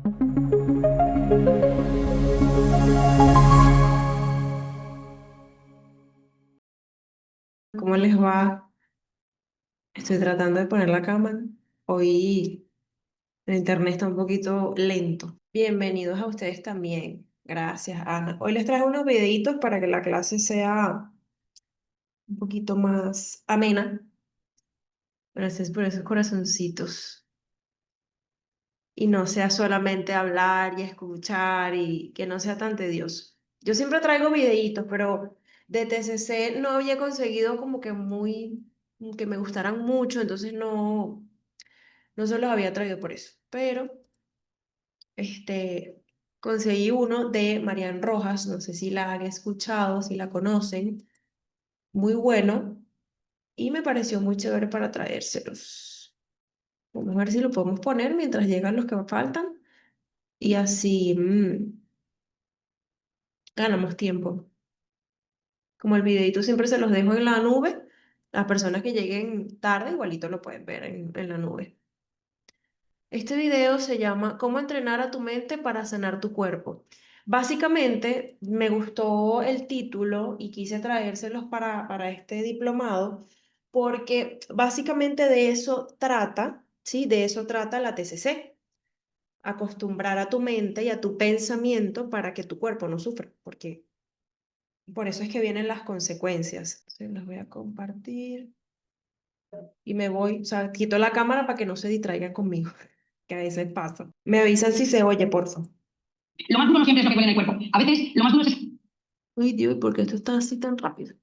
¿Cómo les va? Estoy tratando de poner la cámara. Hoy el internet está un poquito lento. Bienvenidos a ustedes también. Gracias, Ana. Hoy les traje unos videitos para que la clase sea un poquito más amena. Gracias por esos corazoncitos. Y no sea solamente hablar y escuchar y que no sea tan tedioso. Yo siempre traigo videitos, pero de TCC no había conseguido como que que me gustaran mucho, entonces no se los había traído por eso. Pero este, conseguí uno de Marian Rojas, no sé si la han escuchado, si la conocen, muy bueno y me pareció muy chévere para traérselos. Vamos a ver si lo podemos poner mientras llegan los que me faltan y así ganamos tiempo. Como el videito siempre se los dejo en la nube, las personas que lleguen tarde igualito lo pueden ver en la nube. Este video se llama ¿Cómo entrenar a tu mente para sanar tu cuerpo? Básicamente me gustó el título y quise traérselos para este diplomado porque básicamente de eso trata, ¿sí? De eso trata la TCC. Acostumbrar a tu mente y a tu pensamiento para que tu cuerpo no sufra, porque por eso es que vienen las consecuencias. Se las voy a compartir y me voy, o sea, quito la cámara para que no se distraigan conmigo, que a veces pasa. Me avisan si se oye, por favor. Lo más duro no siempre es lo que pone en el cuerpo. A veces lo más duro es... Uy, Dios, ¿y por qué esto está así tan rápido?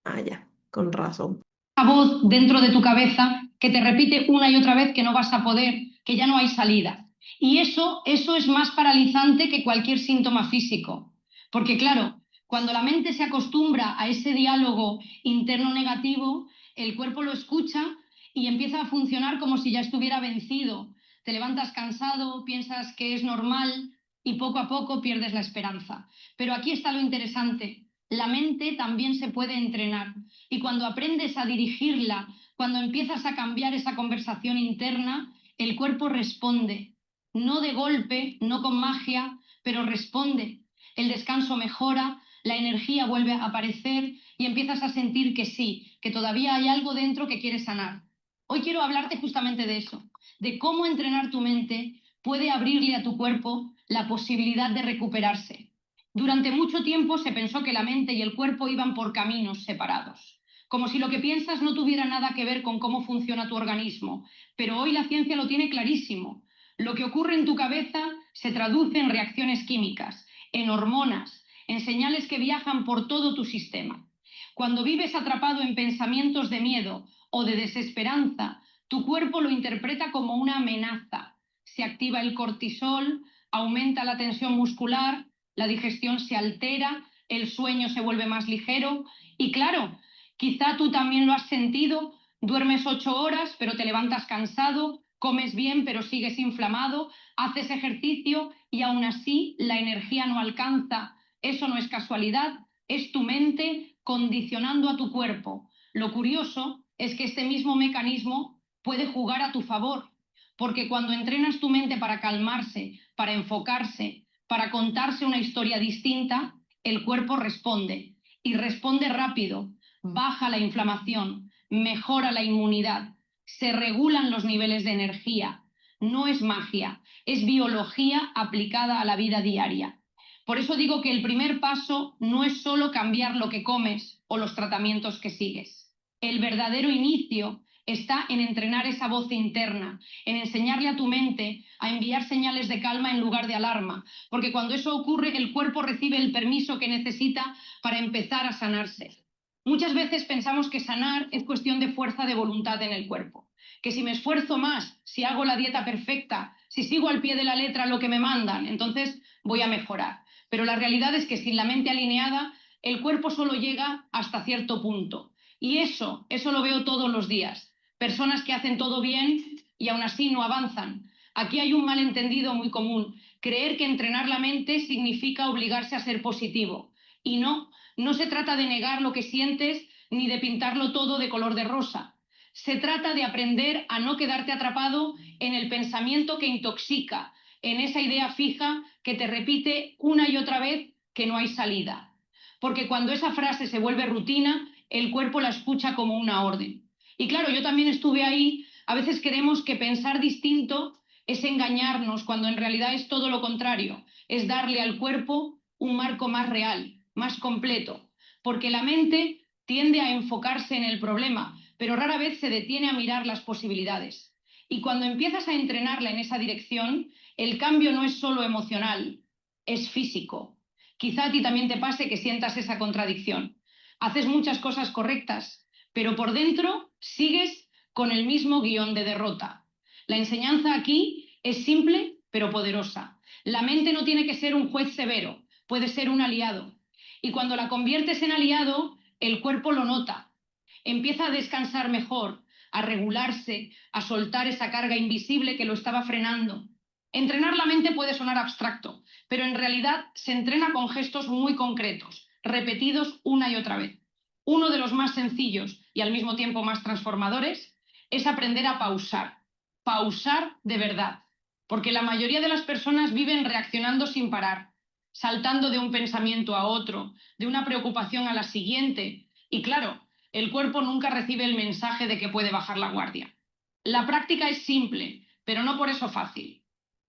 Ah, ya, con razón. Esa voz dentro de tu cabeza que te repite una y otra vez que no vas a poder, que ya no hay salida. Y eso es más paralizante que cualquier síntoma físico. Porque claro, cuando la mente se acostumbra a ese diálogo interno negativo, el cuerpo lo escucha y empieza a funcionar como si ya estuviera vencido. Te levantas cansado, piensas que es normal y poco a poco pierdes la esperanza. Pero aquí está lo interesante. La mente también se puede entrenar. Y cuando aprendes a dirigirla, cuando empiezas a cambiar esa conversación interna, el cuerpo responde. No de golpe, no con magia, pero responde. El descanso mejora, la energía vuelve a aparecer y empiezas a sentir que sí, que todavía hay algo dentro que quieres sanar. Hoy quiero hablarte justamente de eso, de cómo entrenar tu mente puede abrirle a tu cuerpo la posibilidad de recuperarse. Durante mucho tiempo se pensó que la mente y el cuerpo iban por caminos separados, como si lo que piensas no tuviera nada que ver con cómo funciona tu organismo. Pero hoy la ciencia lo tiene clarísimo. Lo que ocurre en tu cabeza se traduce en reacciones químicas, en hormonas, en señales que viajan por todo tu sistema. Cuando vives atrapado en pensamientos de miedo o de desesperanza, tu cuerpo lo interpreta como una amenaza. Se activa el cortisol, aumenta la tensión muscular, la digestión se altera, el sueño se vuelve más ligero y claro, quizá tú también lo has sentido, duermes 8 horas pero te levantas cansado, comes bien pero sigues inflamado, haces ejercicio y aún así la energía no alcanza. Eso no es casualidad, es tu mente condicionando a tu cuerpo. Lo curioso es que este mismo mecanismo puede jugar a tu favor, porque cuando entrenas tu mente para calmarse, para enfocarse, para contarse una historia distinta, el cuerpo responde y responde rápido, baja la inflamación, mejora la inmunidad, se regulan los niveles de energía. No es magia, es biología aplicada a la vida diaria. Por eso digo que el primer paso no es solo cambiar lo que comes o los tratamientos que sigues. El verdadero inicio está en entrenar esa voz interna, en enseñarle a tu mente a enviar señales de calma en lugar de alarma, porque cuando eso ocurre el cuerpo recibe el permiso que necesita para empezar a sanarse. Muchas veces pensamos que sanar es cuestión de fuerza de voluntad en el cuerpo, que si me esfuerzo más, si hago la dieta perfecta, si sigo al pie de la letra lo que me mandan, entonces voy a mejorar. Pero la realidad es que sin la mente alineada, el cuerpo solo llega hasta cierto punto. Y eso lo veo todos los días. Personas que hacen todo bien y aún así no avanzan. Aquí hay un malentendido muy común. Creer que entrenar la mente significa obligarse a ser positivo. Y no se trata de negar lo que sientes ni de pintarlo todo de color de rosa. Se trata de aprender a no quedarte atrapado en el pensamiento que intoxica, en esa idea fija que te repite una y otra vez que no hay salida. Porque cuando esa frase se vuelve rutina, el cuerpo la escucha como una orden. Y claro, yo también estuve ahí. A veces creemos que pensar distinto es engañarnos, cuando en realidad es todo lo contrario, es darle al cuerpo un marco más real, más completo, porque la mente tiende a enfocarse en el problema, pero rara vez se detiene a mirar las posibilidades. Y cuando empiezas a entrenarla en esa dirección, el cambio no es solo emocional, es físico. Quizá a ti también te pase que sientas esa contradicción. Haces muchas cosas correctas, pero por dentro sigues con el mismo guión de derrota. La enseñanza aquí es simple pero poderosa. La mente no tiene que ser un juez severo, puede ser un aliado. Y cuando la conviertes en aliado, el cuerpo lo nota. Empieza a descansar mejor, a regularse, a soltar esa carga invisible que lo estaba frenando. Entrenar la mente puede sonar abstracto, pero en realidad se entrena con gestos muy concretos, repetidos una y otra vez. Uno de los más sencillos y al mismo tiempo más transformadores es aprender a pausar. Pausar de verdad. Porque la mayoría de las personas viven reaccionando sin parar, saltando de un pensamiento a otro, de una preocupación a la siguiente. Y claro, el cuerpo nunca recibe el mensaje de que puede bajar la guardia. La práctica es simple, pero no por eso fácil.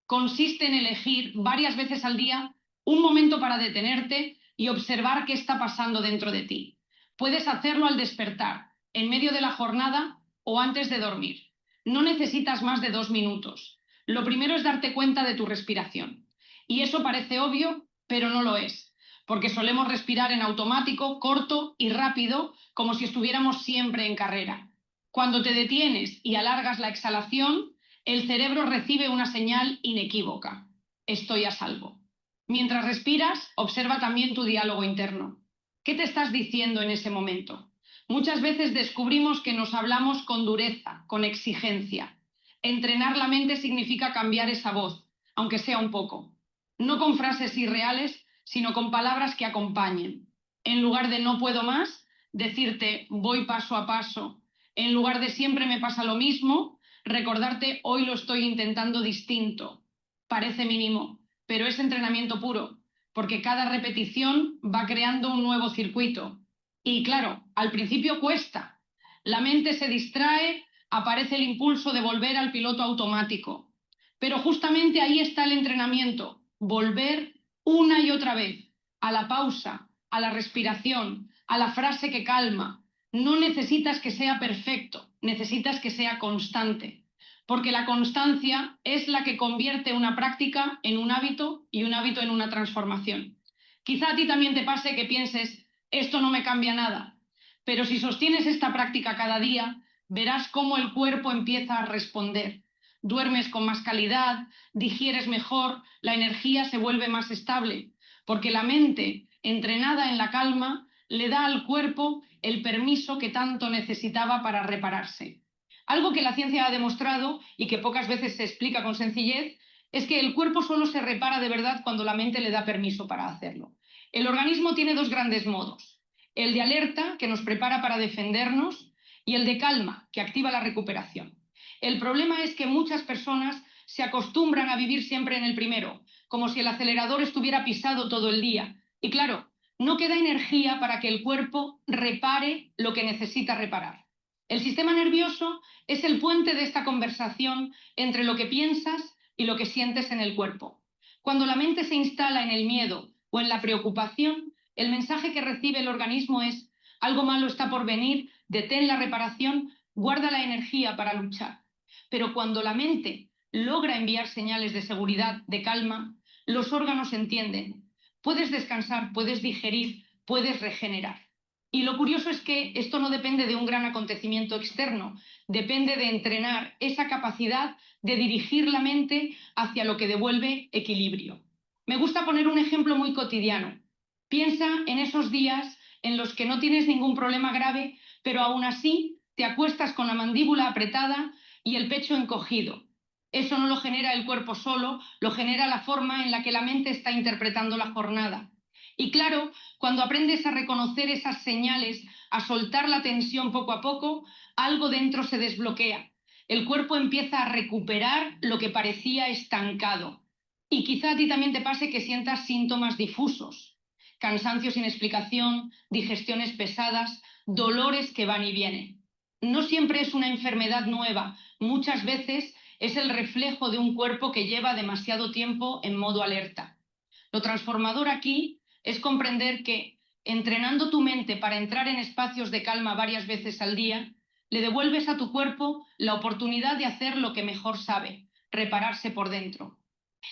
Consiste en elegir varias veces al día un momento para detenerte y observar qué está pasando dentro de ti. Puedes hacerlo al despertar, en medio de la jornada o antes de dormir. No necesitas más de 2 minutos. Lo primero es darte cuenta de tu respiración. Y eso parece obvio, pero no lo es, porque solemos respirar en automático, corto y rápido, como si estuviéramos siempre en carrera. Cuando te detienes y alargas la exhalación, el cerebro recibe una señal inequívoca: estoy a salvo. Mientras respiras, observa también tu diálogo interno. ¿Qué te estás diciendo en ese momento? Muchas veces descubrimos que nos hablamos con dureza, con exigencia. Entrenar la mente significa cambiar esa voz, aunque sea un poco. No con frases irreales, sino con palabras que acompañen. En lugar de no puedo más, decirte voy paso a paso. En lugar de siempre me pasa lo mismo, recordarte hoy lo estoy intentando distinto. Parece mínimo, pero es entrenamiento puro, porque cada repetición va creando un nuevo circuito. Y claro, al principio cuesta. La mente se distrae, aparece el impulso de volver al piloto automático. Pero justamente ahí está el entrenamiento: volver una y otra vez a la pausa, a la respiración, a la frase que calma. No necesitas que sea perfecto, necesitas que sea constante, porque la constancia es la que convierte una práctica en un hábito y un hábito en una transformación. Quizá a ti también te pase que pienses, esto no me cambia nada, pero si sostienes esta práctica cada día, verás cómo el cuerpo empieza a responder. Duermes con más calidad, digieres mejor, la energía se vuelve más estable, porque la mente, entrenada en la calma, le da al cuerpo el permiso que tanto necesitaba para repararse. Algo que la ciencia ha demostrado y que pocas veces se explica con sencillez es que el cuerpo solo se repara de verdad cuando la mente le da permiso para hacerlo. El organismo tiene dos grandes modos: el de alerta, que nos prepara para defendernos, y el de calma, que activa la recuperación. El problema es que muchas personas se acostumbran a vivir siempre en el primero, como si el acelerador estuviera pisado todo el día. Y claro, no queda energía para que el cuerpo repare lo que necesita reparar. El sistema nervioso es el puente de esta conversación entre lo que piensas y lo que sientes en el cuerpo. Cuando la mente se instala en el miedo o en la preocupación, el mensaje que recibe el organismo es: algo malo está por venir, detén la reparación, guarda la energía para luchar. Pero cuando la mente logra enviar señales de seguridad, de calma, los órganos entienden. Puedes descansar, puedes digerir, puedes regenerar. Y lo curioso es que esto no depende de un gran acontecimiento externo, depende de entrenar esa capacidad de dirigir la mente hacia lo que devuelve equilibrio. Me gusta poner un ejemplo muy cotidiano. Piensa en esos días en los que no tienes ningún problema grave, pero aún así te acuestas con la mandíbula apretada y el pecho encogido. Eso no lo genera el cuerpo solo, lo genera la forma en la que la mente está interpretando la jornada. Y claro, cuando aprendes a reconocer esas señales, a soltar la tensión poco a poco, algo dentro se desbloquea. El cuerpo empieza a recuperar lo que parecía estancado. Y quizá a ti también te pase que sientas síntomas difusos, cansancio sin explicación, digestiones pesadas, dolores que van y vienen. No siempre es una enfermedad nueva, muchas veces es el reflejo de un cuerpo que lleva demasiado tiempo en modo alerta. Lo transformador aquí es comprender que, entrenando tu mente para entrar en espacios de calma varias veces al día, le devuelves a tu cuerpo la oportunidad de hacer lo que mejor sabe, repararse por dentro.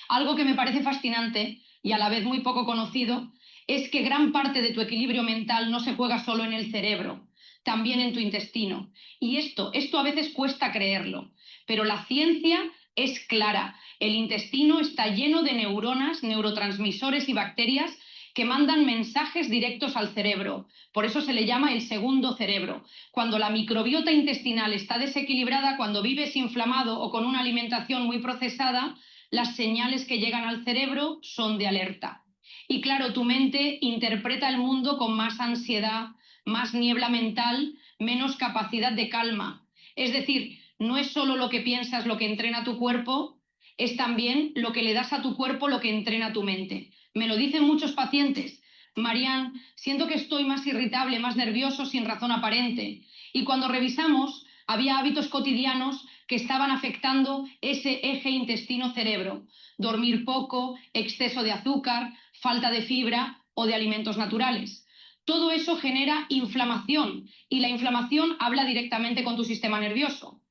Algo que me parece fascinante y a la vez muy poco conocido es que gran parte de tu equilibrio mental no se juega solo en el cerebro, también en tu intestino. Y esto a veces cuesta creerlo, pero la ciencia es clara. El intestino está lleno de neuronas, neurotransmisores y bacterias que mandan mensajes directos al cerebro. Por eso se le llama el segundo cerebro. Cuando la microbiota intestinal está desequilibrada, cuando vives inflamado o con una alimentación muy procesada, las señales que llegan al cerebro son de alerta. Y claro, tu mente interpreta el mundo con más ansiedad, más niebla mental, menos capacidad de calma. Es decir, no es solo lo que piensas lo que entrena tu cuerpo, es también lo que le das a tu cuerpo lo que entrena tu mente. Me lo dicen muchos pacientes. Marian, siento que estoy más irritable, más nervioso sin razón aparente. Y cuando revisamos, había hábitos cotidianos que estaban afectando ese eje intestino-cerebro. Dormir poco, exceso de azúcar, falta de fibra o de alimentos naturales. Todo eso genera inflamación y la inflamación habla directamente con tu sistema nervioso.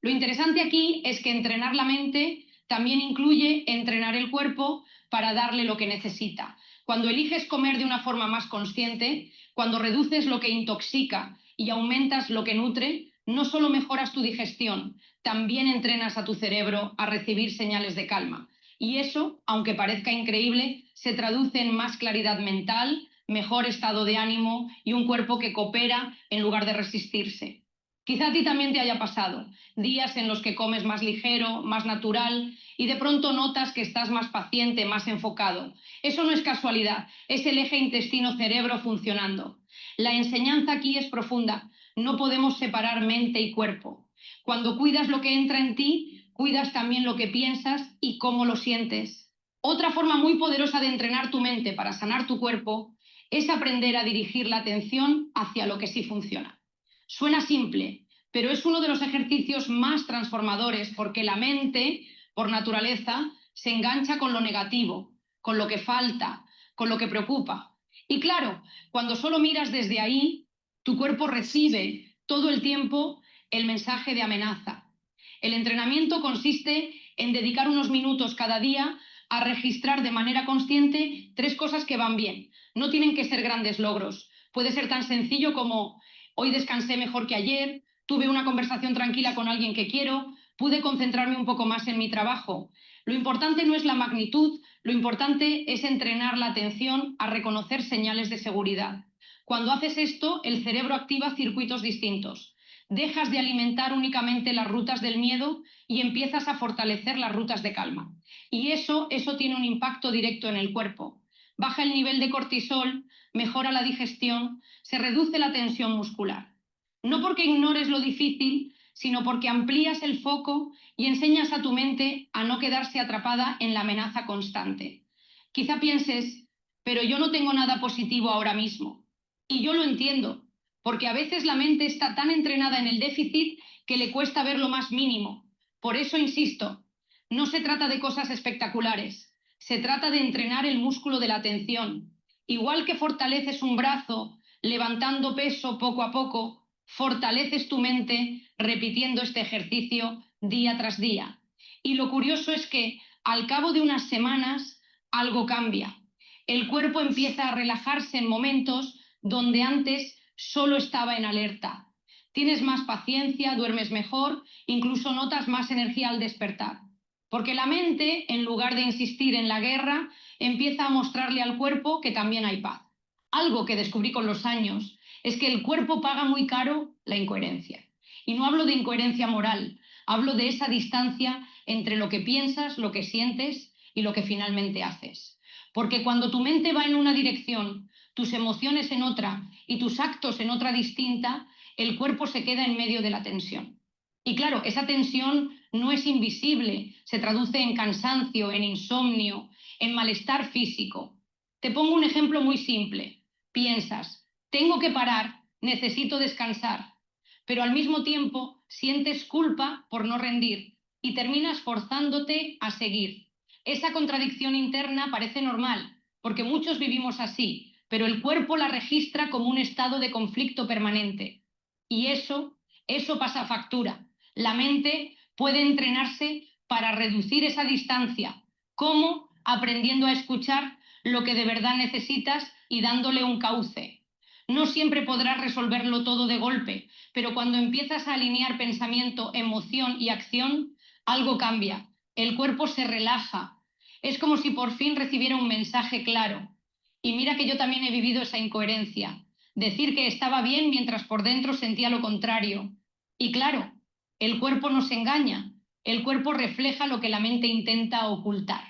Lo interesante aquí es que entrenar la mente también incluye entrenar el cuerpo para darle lo que necesita. Cuando eliges comer de una forma más consciente, cuando reduces lo que intoxica y aumentas lo que nutre, no solo mejoras tu digestión, también entrenas a tu cerebro a recibir señales de calma. Y eso, aunque parezca increíble, se traduce en más claridad mental, mejor estado de ánimo y un cuerpo que coopera en lugar de resistirse. Quizá a ti también te haya pasado días en los que comes más ligero, más natural y de pronto notas que estás más paciente, más enfocado. Eso no es casualidad, es el eje intestino-cerebro funcionando. La enseñanza aquí es profunda. No podemos separar mente y cuerpo. Cuando cuidas lo que entra en ti, cuidas también lo que piensas y cómo lo sientes. Otra forma muy poderosa de entrenar tu mente para sanar tu cuerpo es aprender a dirigir la atención hacia lo que sí funciona. Suena simple, pero es uno de los ejercicios más transformadores porque la mente, por naturaleza, se engancha con lo negativo, con lo que falta, con lo que preocupa. Y claro, cuando solo miras desde ahí, tu cuerpo recibe todo el tiempo el mensaje de amenaza. El entrenamiento consiste en dedicar unos minutos cada día a registrar de manera consciente 3 cosas que van bien. No tienen que ser grandes logros. Puede ser tan sencillo como hoy descansé mejor que ayer, tuve una conversación tranquila con alguien que quiero, pude concentrarme un poco más en mi trabajo. Lo importante no es la magnitud, lo importante es entrenar la atención a reconocer señales de seguridad. Cuando haces esto, el cerebro activa circuitos distintos. Dejas de alimentar únicamente las rutas del miedo y empiezas a fortalecer las rutas de calma. Y eso tiene un impacto directo en el cuerpo. Baja el nivel de cortisol, mejora la digestión, se reduce la tensión muscular. No porque ignores lo difícil, sino porque amplías el foco y enseñas a tu mente a no quedarse atrapada en la amenaza constante. Quizá pienses, pero yo no tengo nada positivo ahora mismo. Y yo lo entiendo, porque a veces la mente está tan entrenada en el déficit que le cuesta ver lo más mínimo. Por eso insisto, no se trata de cosas espectaculares, se trata de entrenar el músculo de la atención. Igual que fortaleces un brazo levantando peso poco a poco, fortaleces tu mente repitiendo este ejercicio día tras día. Y lo curioso es que al cabo de unas semanas algo cambia. El cuerpo empieza a relajarse en momentos donde antes solo estaba en alerta. Tienes más paciencia, duermes mejor, incluso notas más energía al despertar. Porque la mente, en lugar de insistir en la guerra, empieza a mostrarle al cuerpo que también hay paz. Algo que descubrí con los años es que el cuerpo paga muy caro la incoherencia. Y no hablo de incoherencia moral, hablo de esa distancia entre lo que piensas, lo que sientes y lo que finalmente haces. Porque cuando tu mente va en una dirección, tus emociones en otra y tus actos en otra distinta, el cuerpo se queda en medio de la tensión. Y claro, esa tensión no es invisible, se traduce en cansancio, en insomnio, en malestar físico. Te pongo un ejemplo muy simple. Piensas, tengo que parar, necesito descansar, pero al mismo tiempo sientes culpa por no rendir y terminas forzándote a seguir. Esa contradicción interna parece normal, porque muchos vivimos así, pero el cuerpo la registra como un estado de conflicto permanente. Y eso pasa factura. La mente puede entrenarse para reducir esa distancia. ¿Cómo? Aprendiendo a escuchar lo que de verdad necesitas y dándole un cauce. No siempre podrás resolverlo todo de golpe, pero cuando empiezas a alinear pensamiento, emoción y acción, algo cambia. El cuerpo se relaja. Es como si por fin recibiera un mensaje claro. Y mira que yo también he vivido esa incoherencia. Decir que estaba bien mientras por dentro sentía lo contrario. Y claro, el cuerpo nos engaña. El cuerpo refleja lo que la mente intenta ocultar.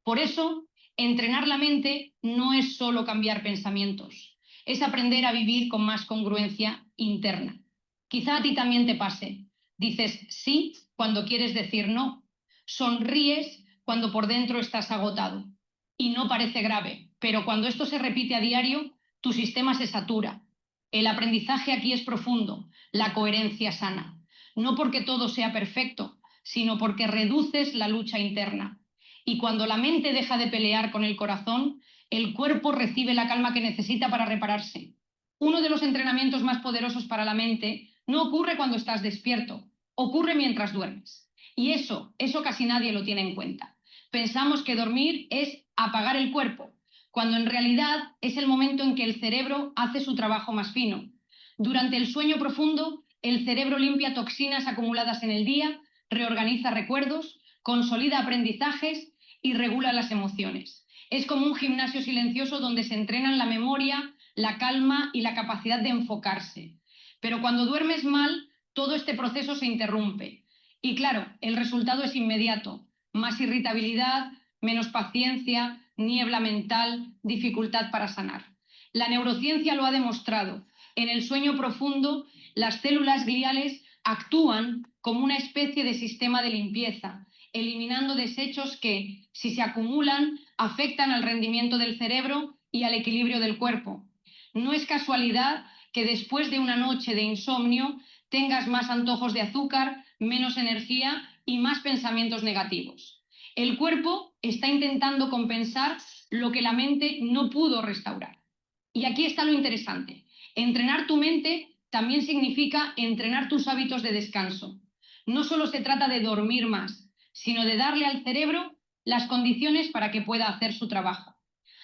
Por eso, entrenar la mente no es solo cambiar pensamientos, es aprender a vivir con más congruencia interna. Quizá a ti también te pase. Dices sí cuando quieres decir no. Sonríes cuando por dentro estás agotado. Y no parece grave, pero cuando esto se repite a diario, tu sistema se satura. El aprendizaje aquí es profundo, la coherencia sana. No porque todo sea perfecto, sino porque reduces la lucha interna. Y cuando la mente deja de pelear con el corazón, el cuerpo recibe la calma que necesita para repararse. Uno de los entrenamientos más poderosos para la mente no ocurre cuando estás despierto, ocurre mientras duermes. Y eso casi nadie lo tiene en cuenta. Pensamos que dormir es apagar el cuerpo, cuando en realidad es el momento en que el cerebro hace su trabajo más fino. Durante el sueño profundo, el cerebro limpia toxinas acumuladas en el día, reorganiza recuerdos, consolida aprendizajes y regula las emociones. Es como un gimnasio silencioso donde se entrenan la memoria, la calma y la capacidad de enfocarse. Pero cuando duermes mal, todo este proceso se interrumpe. Y claro, el resultado es inmediato. Más irritabilidad, menos paciencia, niebla mental, dificultad para sanar. La neurociencia lo ha demostrado. En el sueño profundo, las células gliales actúan como una especie de sistema de limpieza, eliminando desechos que, si se acumulan, afectan al rendimiento del cerebro y al equilibrio del cuerpo. No es casualidad que después de una noche de insomnio tengas más antojos de azúcar, menos energía y más pensamientos negativos. El cuerpo está intentando compensar lo que la mente no pudo restaurar. Y aquí está lo interesante. Entrenar tu mente también significa entrenar tus hábitos de descanso. No solo se trata de dormir más, sino de darle al cerebro las condiciones para que pueda hacer su trabajo.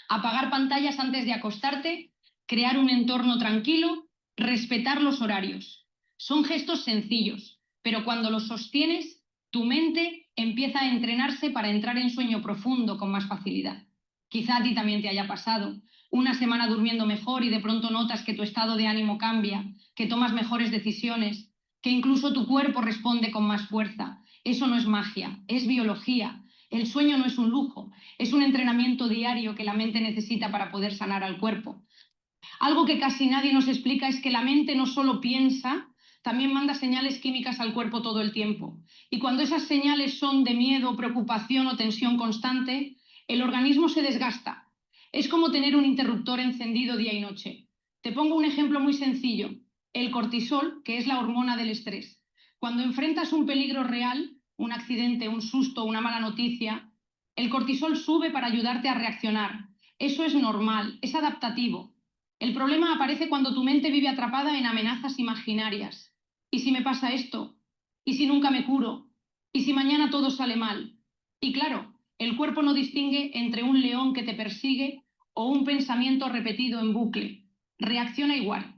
Apagar pantallas antes de acostarte, crear un entorno tranquilo, respetar los horarios. Son gestos sencillos, pero cuando los sostienes, tu mente empieza a entrenarse para entrar en sueño profundo con más facilidad. Quizá a ti también te haya pasado. Una semana durmiendo mejor y de pronto notas que tu estado de ánimo cambia, que tomas mejores decisiones, que incluso tu cuerpo responde con más fuerza. Eso no es magia, es biología. El sueño no es un lujo, es un entrenamiento diario que la mente necesita para poder sanar al cuerpo. Algo que casi nadie nos explica es que la mente no solo piensa, también manda señales químicas al cuerpo todo el tiempo. Y cuando esas señales son de miedo, preocupación o tensión constante, el organismo se desgasta. Es como tener un interruptor encendido día y noche. Te pongo un ejemplo muy sencillo. El cortisol, que es la hormona del estrés. Cuando enfrentas un peligro real, un accidente, un susto, una mala noticia, el cortisol sube para ayudarte a reaccionar. Eso es normal, es adaptativo. El problema aparece cuando tu mente vive atrapada en amenazas imaginarias. ¿Y si me pasa esto? ¿Y si nunca me curo? ¿Y si mañana todo sale mal? Y claro, el cuerpo no distingue entre un león que te persigue o un pensamiento repetido en bucle. Reacciona igual.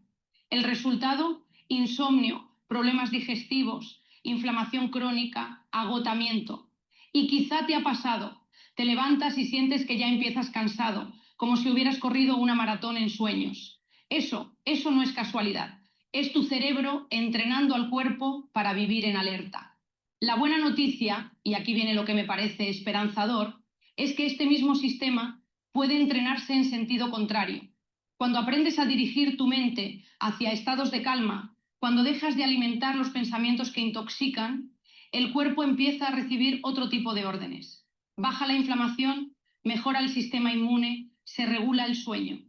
El resultado, insomnio, problemas digestivos, inflamación crónica, agotamiento. Y quizá te ha pasado. Te levantas y sientes que ya empiezas cansado, como si hubieras corrido una maratón en sueños. Eso no es casualidad. Es tu cerebro entrenando al cuerpo para vivir en alerta. La buena noticia, y aquí viene lo que me parece esperanzador, es que este mismo sistema puede entrenarse en sentido contrario. Cuando aprendes a dirigir tu mente hacia estados de calma, cuando dejas de alimentar los pensamientos que intoxican, el cuerpo empieza a recibir otro tipo de órdenes. Baja la inflamación, mejora el sistema inmune, se regula el sueño.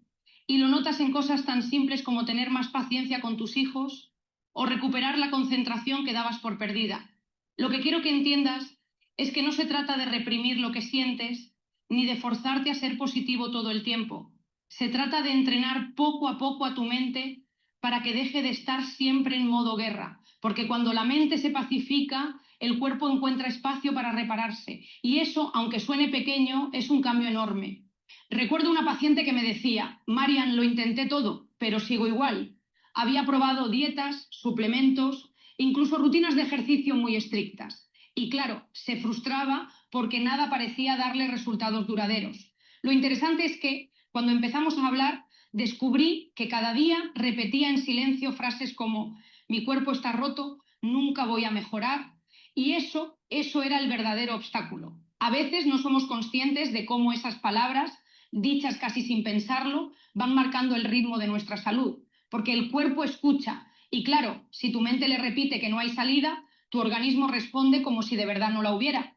Y lo notas en cosas tan simples como tener más paciencia con tus hijos o recuperar la concentración que dabas por perdida. Lo que quiero que entiendas es que no se trata de reprimir lo que sientes ni de forzarte a ser positivo todo el tiempo. Se trata de entrenar poco a poco a tu mente para que deje de estar siempre en modo guerra, porque cuando la mente se pacifica, el cuerpo encuentra espacio para repararse. Y eso, aunque suene pequeño, es un cambio enorme. Recuerdo una paciente que me decía: Marian, lo intenté todo, pero sigo igual. Había probado dietas, suplementos, incluso rutinas de ejercicio muy estrictas. Y claro, se frustraba porque nada parecía darle resultados duraderos. Lo interesante es que cuando empezamos a hablar, descubrí que cada día repetía en silencio frases como: mi cuerpo está roto, nunca voy a mejorar. Y eso era el verdadero obstáculo. A veces no somos conscientes de cómo esas palabras, dichas casi sin pensarlo, van marcando el ritmo de nuestra salud, porque el cuerpo escucha. Y claro, si tu mente le repite que no hay salida, tu organismo responde como si de verdad no la hubiera.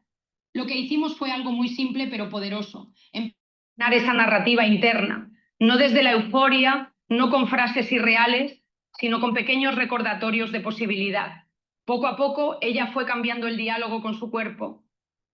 Lo que hicimos fue algo muy simple pero poderoso: esa narrativa interna, no desde la euforia, no con frases irreales, sino con pequeños recordatorios de posibilidad. Poco a poco ella fue cambiando el diálogo con su cuerpo.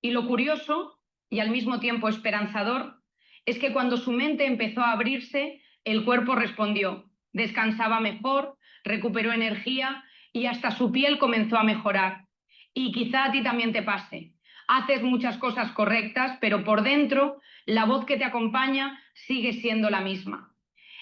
Y lo curioso, y al mismo tiempo esperanzador, es que cuando su mente empezó a abrirse, el cuerpo respondió. Descansaba mejor, recuperó energía y hasta su piel comenzó a mejorar. Y quizá a ti también te pase. Haces muchas cosas correctas, pero por dentro la voz que te acompaña sigue siendo la misma.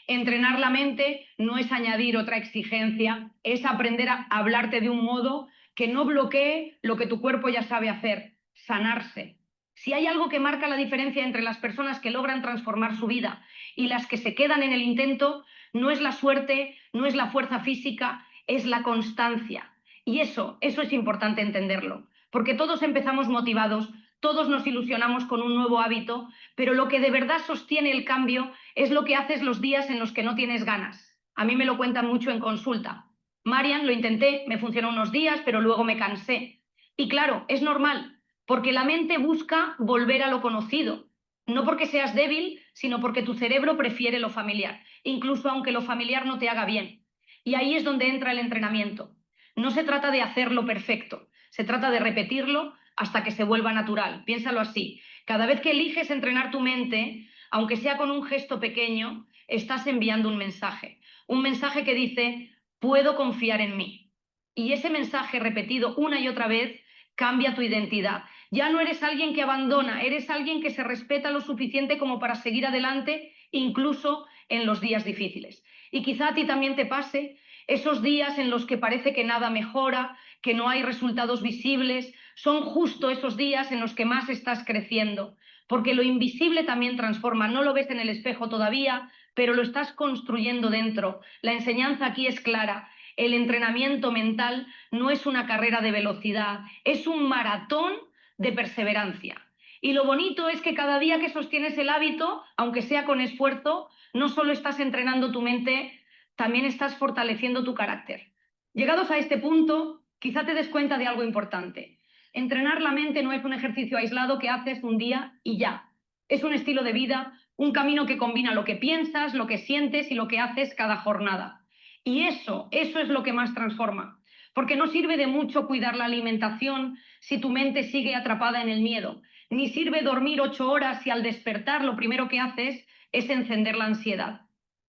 Entrenar la mente no es añadir otra exigencia, es aprender a hablarte de un modo que no bloquee lo que tu cuerpo ya sabe hacer: sanarse. Si hay algo que marca la diferencia entre las personas que logran transformar su vida y las que se quedan en el intento, no es la suerte, no es la fuerza física, es la constancia. Y eso es importante entenderlo, porque todos empezamos motivados, todos nos ilusionamos con un nuevo hábito, pero lo que de verdad sostiene el cambio es lo que haces los días en los que no tienes ganas. A mí me lo cuentan mucho en consulta. Marian, lo intenté, me funcionó unos días, pero luego me cansé. Y claro, es normal, porque la mente busca volver a lo conocido. No porque seas débil, sino porque tu cerebro prefiere lo familiar, incluso aunque lo familiar no te haga bien. Y ahí es donde entra el entrenamiento. No se trata de hacerlo perfecto, se trata de repetirlo hasta que se vuelva natural. Piénsalo así: cada vez que eliges entrenar tu mente, aunque sea con un gesto pequeño, estás enviando un mensaje que dice: puedo confiar en mí. Y ese mensaje repetido una y otra vez cambia tu identidad. Ya no eres alguien que abandona, eres alguien que se respeta lo suficiente como para seguir adelante, incluso en los días difíciles. Y quizá a ti también te pase esos días en los que parece que nada mejora, que no hay resultados visibles. Son justo esos días en los que más estás creciendo, porque lo invisible también transforma. No lo ves en el espejo todavía, pero lo estás construyendo dentro. La enseñanza aquí es clara: el entrenamiento mental no es una carrera de velocidad, es un maratón de perseverancia. Y lo bonito es que cada día que sostienes el hábito, aunque sea con esfuerzo, no solo estás entrenando tu mente, también estás fortaleciendo tu carácter. Llegados a este punto, quizá te des cuenta de algo importante. Entrenar la mente no es un ejercicio aislado que haces un día y ya. Es un estilo de vida, un camino que combina lo que piensas, lo que sientes y lo que haces cada jornada. Y eso es lo que más transforma. Porque no sirve de mucho cuidar la alimentación si tu mente sigue atrapada en el miedo. Ni sirve dormir 8 horas si al despertar lo primero que haces es encender la ansiedad.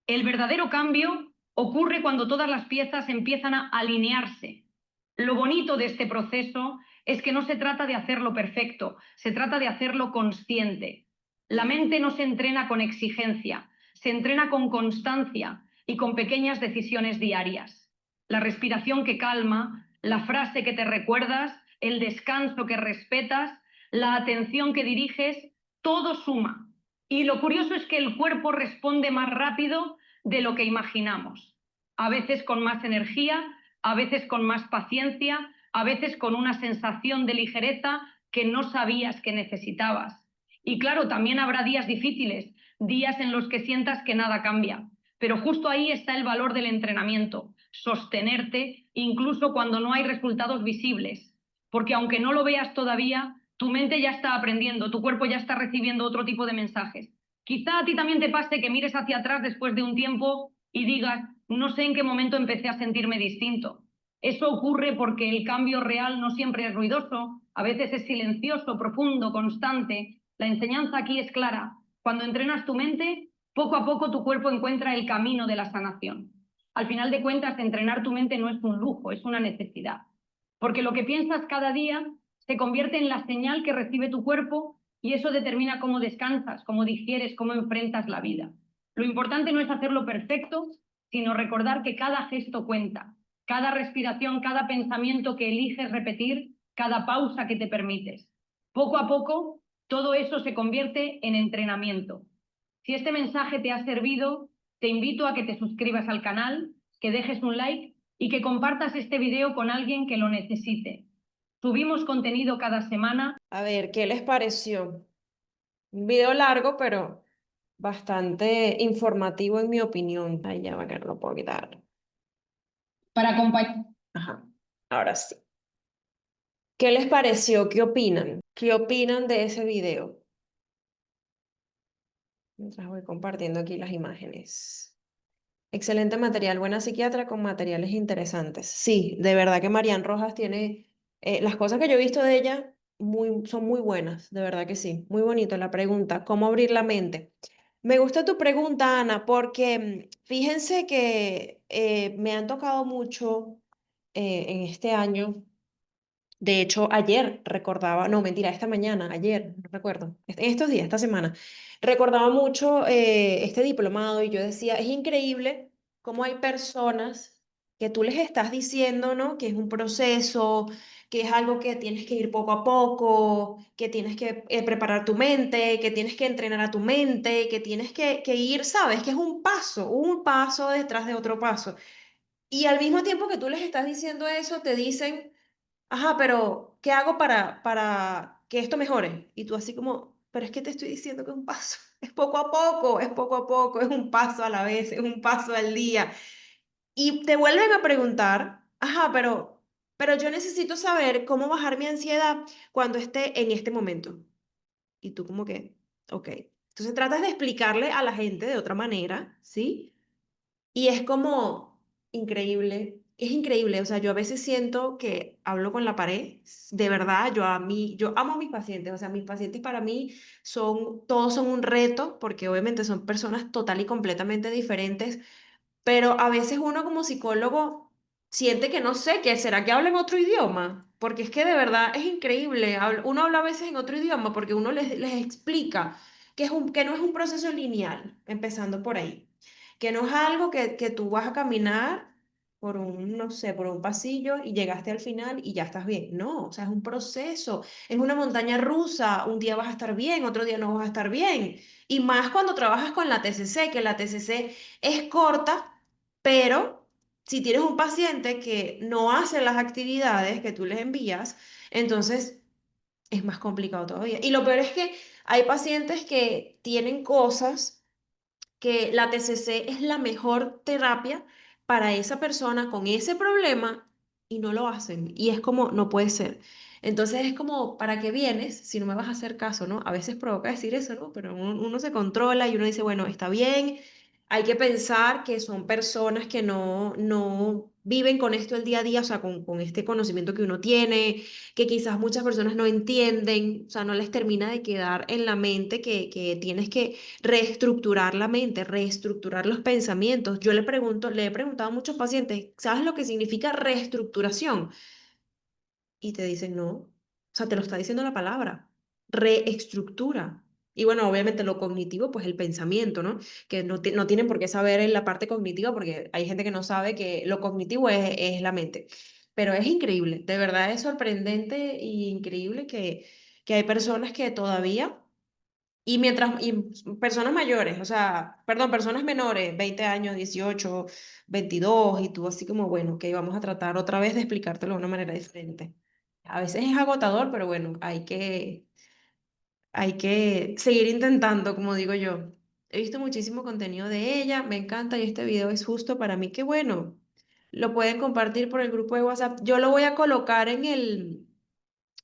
El verdadero cambio ocurre cuando todas las piezas empiezan a alinearse. Lo bonito de este proceso es que no se trata de hacerlo perfecto, se trata de hacerlo consciente. La mente no se entrena con exigencia, se entrena con constancia y con pequeñas decisiones diarias. La respiración que calma, la frase que te recuerdas, el descanso que respetas, la atención que diriges, todo suma. Y lo curioso es que el cuerpo responde más rápido de lo que imaginamos. A veces con más energía, a veces con más paciencia, a veces con una sensación de ligereza que no sabías que necesitabas. Y claro, también habrá días difíciles, días en los que sientas que nada cambia. Pero justo ahí está el valor del entrenamiento: sostenerte incluso cuando no hay resultados visibles. porque aunque no lo veas todavía, tu mente ya está aprendiendo, tu cuerpo ya está recibiendo otro tipo de mensajes. Quizá a ti también te pase que mires hacia atrás después de un tiempo y digas, no sé en qué momento empecé a sentirme distinto. Eso ocurre porque el cambio real no siempre es ruidoso, a veces es silencioso, profundo, constante. La enseñanza aquí es clara. Cuando entrenas tu mente, poco a poco tu cuerpo encuentra el camino de la sanación. Al final de cuentas, entrenar tu mente no es un lujo, es una necesidad. Porque lo que piensas cada día se convierte en la señal que recibe tu cuerpo y eso determina cómo descansas, cómo digieres, cómo enfrentas la vida. Lo importante no es hacerlo perfecto, sino recordar que cada gesto cuenta, cada respiración, cada pensamiento que eliges repetir, cada pausa que te permites. Poco a poco, todo eso se convierte en entrenamiento. Si este mensaje te ha servido, te invito a que te suscribas al canal, que dejes un like y que compartas este video con alguien que lo necesite. Subimos contenido cada semana. A ver, ¿qué les pareció? Un video largo, pero bastante informativo en mi opinión. Ay, ya va que no lo puedo quitar. Para acompañar. Ajá, ahora sí. ¿Qué les pareció? ¿Qué opinan? ¿Qué opinan de ese video? Mientras voy compartiendo aquí las imágenes. Excelente material, buena psiquiatra con materiales interesantes. Sí, de verdad que Marian Rojas tiene las cosas que yo he visto de ella son muy buenas, de verdad que sí. Muy bonito la pregunta, ¿cómo abrir la mente? Me gusta tu pregunta, Ana, porque fíjense que me han tocado mucho en este año. De hecho, ayer recordaba, no, mentira, esta mañana, ayer, no recuerdo, en estos días, esta semana, recordaba mucho este diplomado y yo decía, es increíble cómo hay personas que tú les estás diciendo, ¿no? Que es un proceso, que es algo que tienes que ir poco a poco, que tienes que preparar tu mente, que tienes que entrenar a tu mente, que tienes que ir, ¿sabes? Que es un paso detrás de otro paso. Y al mismo tiempo que tú les estás diciendo eso, te dicen ajá, pero ¿qué hago para que esto mejore? Y tú así como, pero es que te estoy diciendo que es un paso, es poco a poco, es poco a poco, es un paso a la vez, es un paso al día. Y te vuelven a preguntar, ajá, pero yo necesito saber cómo bajar mi ansiedad cuando esté en este momento. Y tú como que, ok. Entonces tratas de explicarle a la gente de otra manera, ¿sí? Y es como increíble, es increíble, o sea, yo a veces siento que hablo con la pared, de verdad, yo amo a mis pacientes, o sea, mis pacientes para mí todos son un reto, porque obviamente son personas total y completamente diferentes, pero a veces uno como psicólogo siente que no sé, que será que habla en otro idioma, porque es que de verdad es increíble, uno habla a veces en otro idioma porque uno les explica que no es un proceso lineal, empezando por ahí, que no es algo que tú vas a caminar por un, no sé, por un pasillo y llegaste al final y ya estás bien. No, o sea, es un proceso, es una montaña rusa, un día vas a estar bien, otro día no vas a estar bien. Y más cuando trabajas con la TCC, que la TCC es corta, pero si tienes un paciente que no hace las actividades que tú les envías, entonces es más complicado todavía. Y lo peor es que hay pacientes que tienen cosas que la TCC es la mejor terapia para esa persona con ese problema y no lo hacen. Y es como, no puede ser. Entonces es como, ¿para qué vienes si no me vas a hacer caso, ¿no? A veces provoca decir eso, ¿no? Pero uno se controla y uno dice, bueno, está bien, hay que pensar que son personas que no viven con esto el día a día, o sea, con este conocimiento que uno tiene, que quizás muchas personas no entienden, o sea, no les termina de quedar en la mente que tienes que reestructurar la mente, reestructurar los pensamientos. Yo le he preguntado a muchos pacientes, ¿sabes lo que significa reestructuración? Y te dicen, no, o sea, te lo está diciendo la palabra, reestructura. Y bueno, obviamente lo cognitivo, pues el pensamiento, ¿no? Que no tienen por qué saber en la parte cognitiva, porque hay gente que no sabe que lo cognitivo es la mente. Pero es increíble, de verdad es sorprendente y increíble que hay personas que todavía y personas mayores, o sea, perdón, personas menores, 20 años, 18, 22, y tú así como, bueno, que vamos a tratar otra vez de explicártelo de una manera diferente. A veces es agotador, pero bueno, hay que seguir intentando, como digo yo. He visto muchísimo contenido de ella, me encanta y este video es justo para mí. Qué bueno. Lo pueden compartir por el grupo de WhatsApp. Yo lo voy a colocar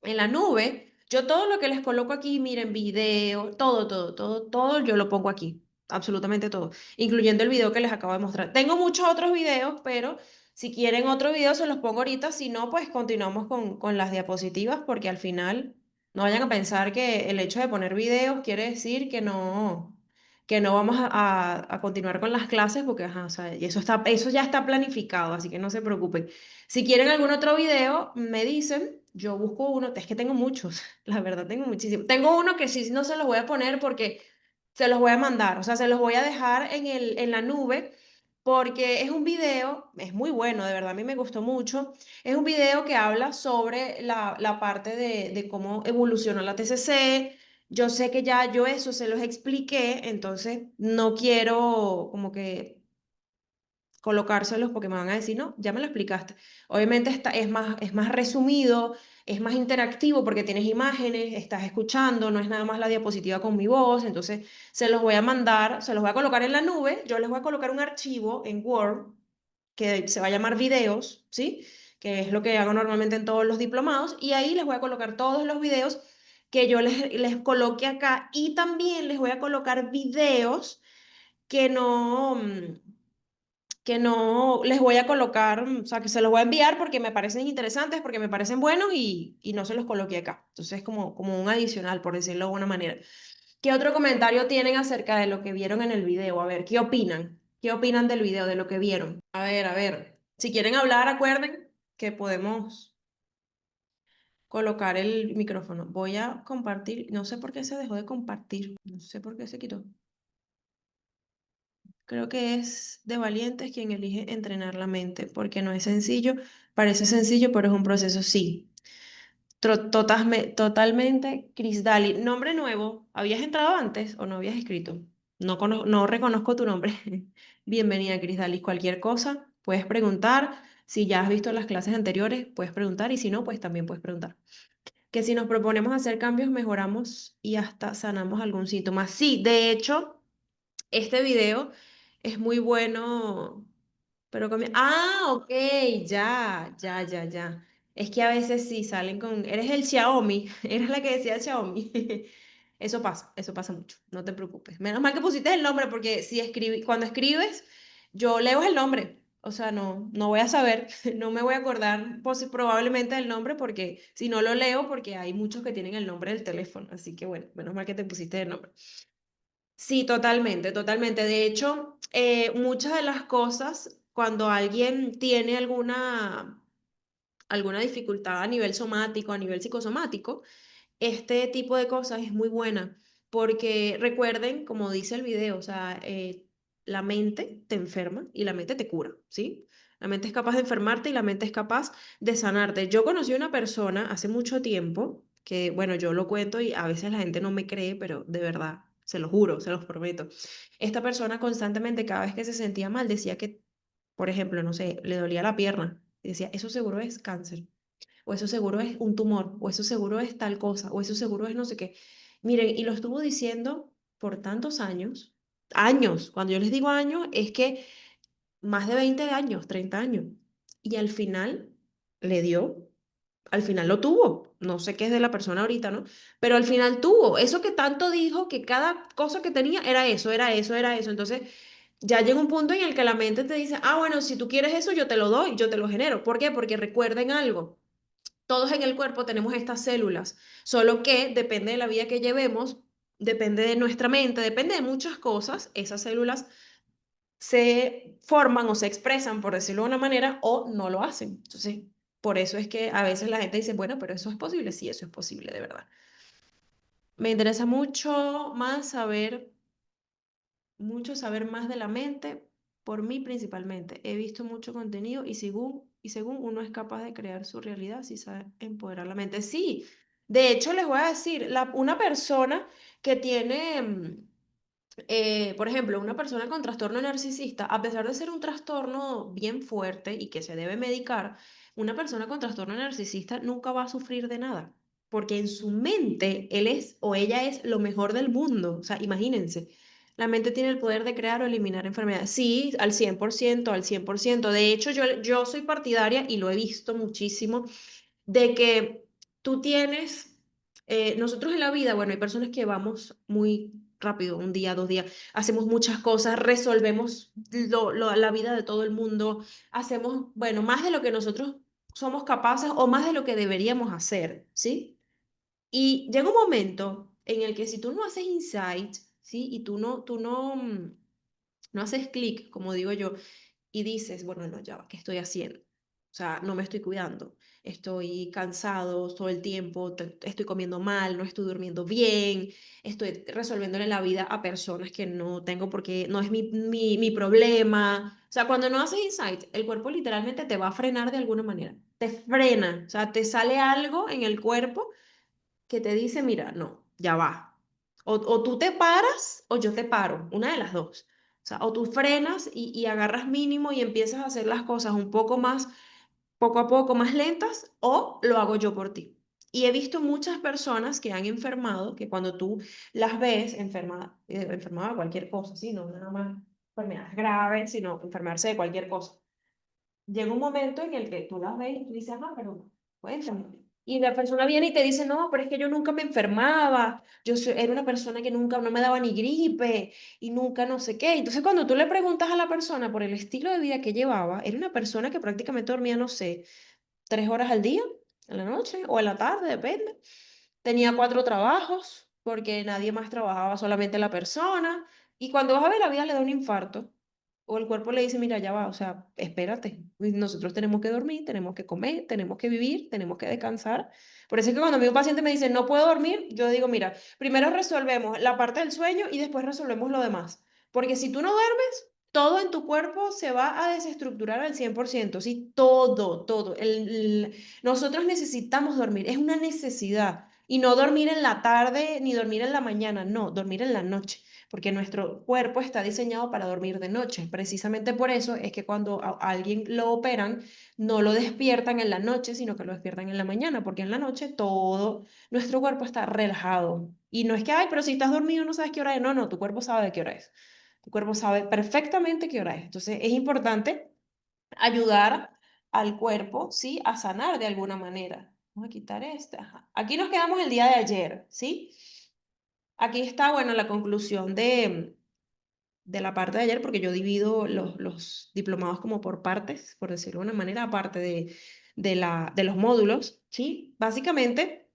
En la nube, yo todo lo que les coloco aquí, miren, video, todo, yo lo pongo aquí. Absolutamente todo, incluyendo el video que les acabo de mostrar. Tengo muchos otros videos, pero si quieren otro video se los pongo ahorita. Si no, pues continuamos con las diapositivas, porque al final no vayan a pensar que el hecho de poner videos quiere decir que no vamos a continuar con las clases, porque ajá, o sea, y eso ya está planificado, así que no se preocupen. Si quieren algún otro video, me dicen, yo busco uno, es que tengo muchos, la verdad tengo muchísimos. Tengo uno que sí no se los voy a poner porque se los voy a mandar, o sea, se los voy a dejar en la nube porque es un video, es muy bueno, de verdad a mí me gustó mucho. Es un video que habla sobre la parte de cómo evoluciona la TCC. Yo sé que ya yo eso se los expliqué, entonces no quiero como que colocárselos porque me van a decir, no, ya me lo explicaste. Obviamente es más resumido, es más interactivo porque tienes imágenes, estás escuchando, no es nada más la diapositiva con mi voz, entonces se los voy a mandar, se los voy a colocar en la nube, yo les voy a colocar un archivo en Word que se va a llamar videos, ¿sí? Que es lo que hago normalmente en todos los diplomados, y ahí les voy a colocar todos los videos que yo les coloque acá y también les voy a colocar videos que no les voy a colocar, o sea, que se los voy a enviar porque me parecen interesantes, porque me parecen buenos y no se los coloqué acá. Entonces, como un adicional, por decirlo de alguna manera. ¿Qué otro comentario tienen acerca de lo que vieron en el video? A ver, ¿qué opinan? ¿Qué opinan del video, de lo que vieron? A ver. Si quieren hablar, acuerden que podemos colocar el micrófono. Voy a compartir, no sé por qué se dejó de compartir, no sé por qué se quitó. Creo que es de valientes quien elige entrenar la mente, porque no es sencillo, parece sencillo, pero es un proceso, sí. Totalmente, Chris Daly. Nombre nuevo, ¿habías entrado antes o no habías escrito? No reconozco tu nombre. Bienvenida, Chris Daly. Cualquier cosa, puedes preguntar. Si ya has visto las clases anteriores, puedes preguntar y si no, pues también puedes preguntar. Que si nos proponemos hacer cambios, mejoramos y hasta sanamos algún síntoma. Sí, de hecho. Este video es muy bueno, pero ok, ya. Es que a veces sí salen con... Eres el Xiaomi, eres la que decía Xiaomi. Eso pasa mucho, no te preocupes. Menos mal que pusiste el nombre, porque si cuando escribes, yo leo el nombre. O sea, no voy a saber, no me voy a acordar probablemente del nombre, porque si no lo leo, porque hay muchos que tienen el nombre del teléfono. Así que bueno, menos mal que te pusiste el nombre. Sí, totalmente. De hecho, muchas de las cosas, cuando alguien tiene alguna dificultad a nivel somático, a nivel psicosomático, este tipo de cosas es muy buena, porque recuerden, como dice el video, o sea, la mente te enferma y la mente te cura, ¿sí? La mente es capaz de enfermarte y la mente es capaz de sanarte. Yo conocí a una persona hace mucho tiempo, que bueno, yo lo cuento y a veces la gente no me cree, pero de verdad, se lo juro, se los prometo. Esta persona constantemente, cada vez que se sentía mal, decía que, por ejemplo, no sé, le dolía la pierna. Y decía, eso seguro es cáncer, o eso seguro es un tumor, o eso seguro es tal cosa, o eso seguro es no sé qué. Miren, y lo estuvo diciendo por tantos años, años, cuando yo les digo años, es que más de 20 años, 30 años, y al final le dio, al final lo tuvo. No sé qué es de la persona ahorita, ¿no? Pero al final tuvo eso que tanto dijo, que cada cosa que tenía era eso, era eso, era eso. Entonces, ya llega un punto en el que la mente te dice, ah, bueno, si tú quieres eso, yo te lo doy, yo te lo genero. ¿Por qué? Porque recuerden algo. Todos en el cuerpo tenemos estas células, solo que depende de la vida que llevemos, depende de nuestra mente, depende de muchas cosas, esas células se forman o se expresan, por decirlo de una manera, o no lo hacen. Entonces, por eso es que a veces la gente dice, bueno, pero eso es posible, sí, eso es posible, de verdad. Me interesa mucho saber más de la mente, por mí principalmente. He visto mucho contenido y según uno es capaz de crear su realidad si sabe empoderar la mente. Sí, de hecho les voy a decir, una persona que tiene, por ejemplo, una persona con trastorno narcisista, a pesar de ser un trastorno bien fuerte y que se debe medicar, una persona con trastorno narcisista nunca va a sufrir de nada, porque en su mente él es o ella es lo mejor del mundo. O sea, imagínense, la mente tiene el poder de crear o eliminar enfermedades. Sí, al 100%, al 100%. De hecho, yo soy partidaria y lo he visto muchísimo de que tú tienes, nosotros en la vida, bueno, hay personas que vamos muy rápido, un día, 2 días, hacemos muchas cosas, resolvemos la vida de todo el mundo, hacemos, bueno, más de lo que nosotros somos capaces o más de lo que deberíamos hacer, ¿sí? Y llega un momento en el que si tú no haces insight, ¿sí? Y no haces clic, como digo yo, y dices, bueno, no, ya va, ¿qué estoy haciendo? O sea, no me estoy cuidando, estoy cansado todo el tiempo, estoy comiendo mal, no estoy durmiendo bien, estoy resolviéndole la vida a personas que no tengo porque no es mi problema. O sea, cuando no haces insight, el cuerpo literalmente te va a frenar de alguna manera. Te frena, o sea, te sale algo en el cuerpo que te dice, mira, no, ya va. O tú te paras o yo te paro, una de las dos. O sea, o tú frenas y agarras mínimo y empiezas a hacer las cosas un poco más, poco a poco, más lentas, o lo hago yo por ti. Y he visto muchas personas que han enfermado, que cuando tú las ves enfermadas de cualquier cosa, ¿sí? No nada más enfermedades graves, sino enfermarse de cualquier cosa. Llega un momento en el que tú las ves y tú dices, ah, pero cuéntame. Y la persona viene y te dice, no, pero es que yo nunca me enfermaba, era una persona que nunca, no me daba ni gripe y nunca no sé qué. Entonces cuando tú le preguntas a la persona por el estilo de vida que llevaba, era una persona que prácticamente dormía, no sé, 3 horas al día, en la noche o en la tarde, depende. Tenía 4 trabajos porque nadie más trabajaba, solamente la persona. Y cuando vas a ver la vida le da un infarto. O el cuerpo le dice, mira, ya va, o sea, espérate. Nosotros tenemos que dormir, tenemos que comer, tenemos que vivir, tenemos que descansar. Por eso es que cuando a mí un paciente me dice, no puedo dormir, yo digo, mira, primero resolvemos la parte del sueño y después resolvemos lo demás. Porque si tú no duermes, todo en tu cuerpo se va a desestructurar al 100%, ¿sí? Todo, todo. Nosotros necesitamos dormir, es una necesidad. Y no dormir en la tarde ni dormir en la mañana, no, dormir en la noche, porque nuestro cuerpo está diseñado para dormir de noche. Precisamente por eso es que cuando a alguien lo operan, no lo despiertan en la noche, sino que lo despiertan en la mañana, porque en la noche todo nuestro cuerpo está relajado. Y no es que, ay, pero si estás dormido no sabes qué hora es. No, no, tu cuerpo sabe de qué hora es. Tu cuerpo sabe perfectamente qué hora es. Entonces es importante ayudar al cuerpo, ¿sí? A sanar de alguna manera. Vamos a quitar esta. Ajá. Aquí nos quedamos el día de ayer, ¿sí? Aquí está, bueno, la conclusión de la parte de ayer, porque yo divido los diplomados como por partes, por decirlo de una manera, aparte de los módulos, ¿sí? Básicamente,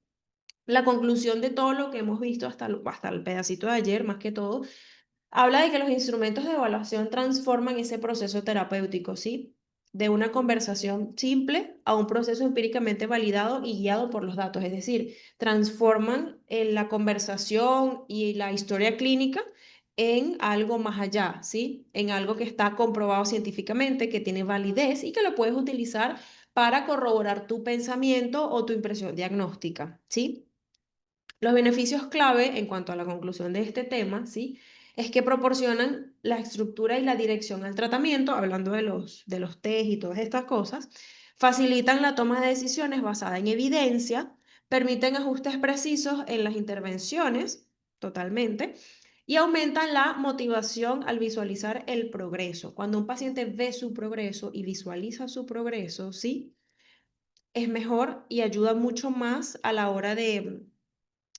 la conclusión de todo lo que hemos visto hasta el pedacito de ayer, más que todo, habla de que los instrumentos de evaluación transforman ese proceso terapéutico, ¿sí? De una conversación simple a un proceso empíricamente validado y guiado por los datos, es decir, transforman la conversación y la historia clínica en algo más allá, ¿sí? En algo que está comprobado científicamente, que tiene validez y que lo puedes utilizar para corroborar tu pensamiento o tu impresión diagnóstica, ¿sí? Los beneficios clave en cuanto a la conclusión de este tema, ¿sí? Es que proporcionan la estructura y la dirección al tratamiento, hablando de los test y todas estas cosas, facilitan la toma de decisiones basada en evidencia, permiten ajustes precisos en las intervenciones, totalmente, y aumentan la motivación al visualizar el progreso. Cuando un paciente ve su progreso y visualiza su progreso, ¿sí? Es mejor y ayuda mucho más a la hora de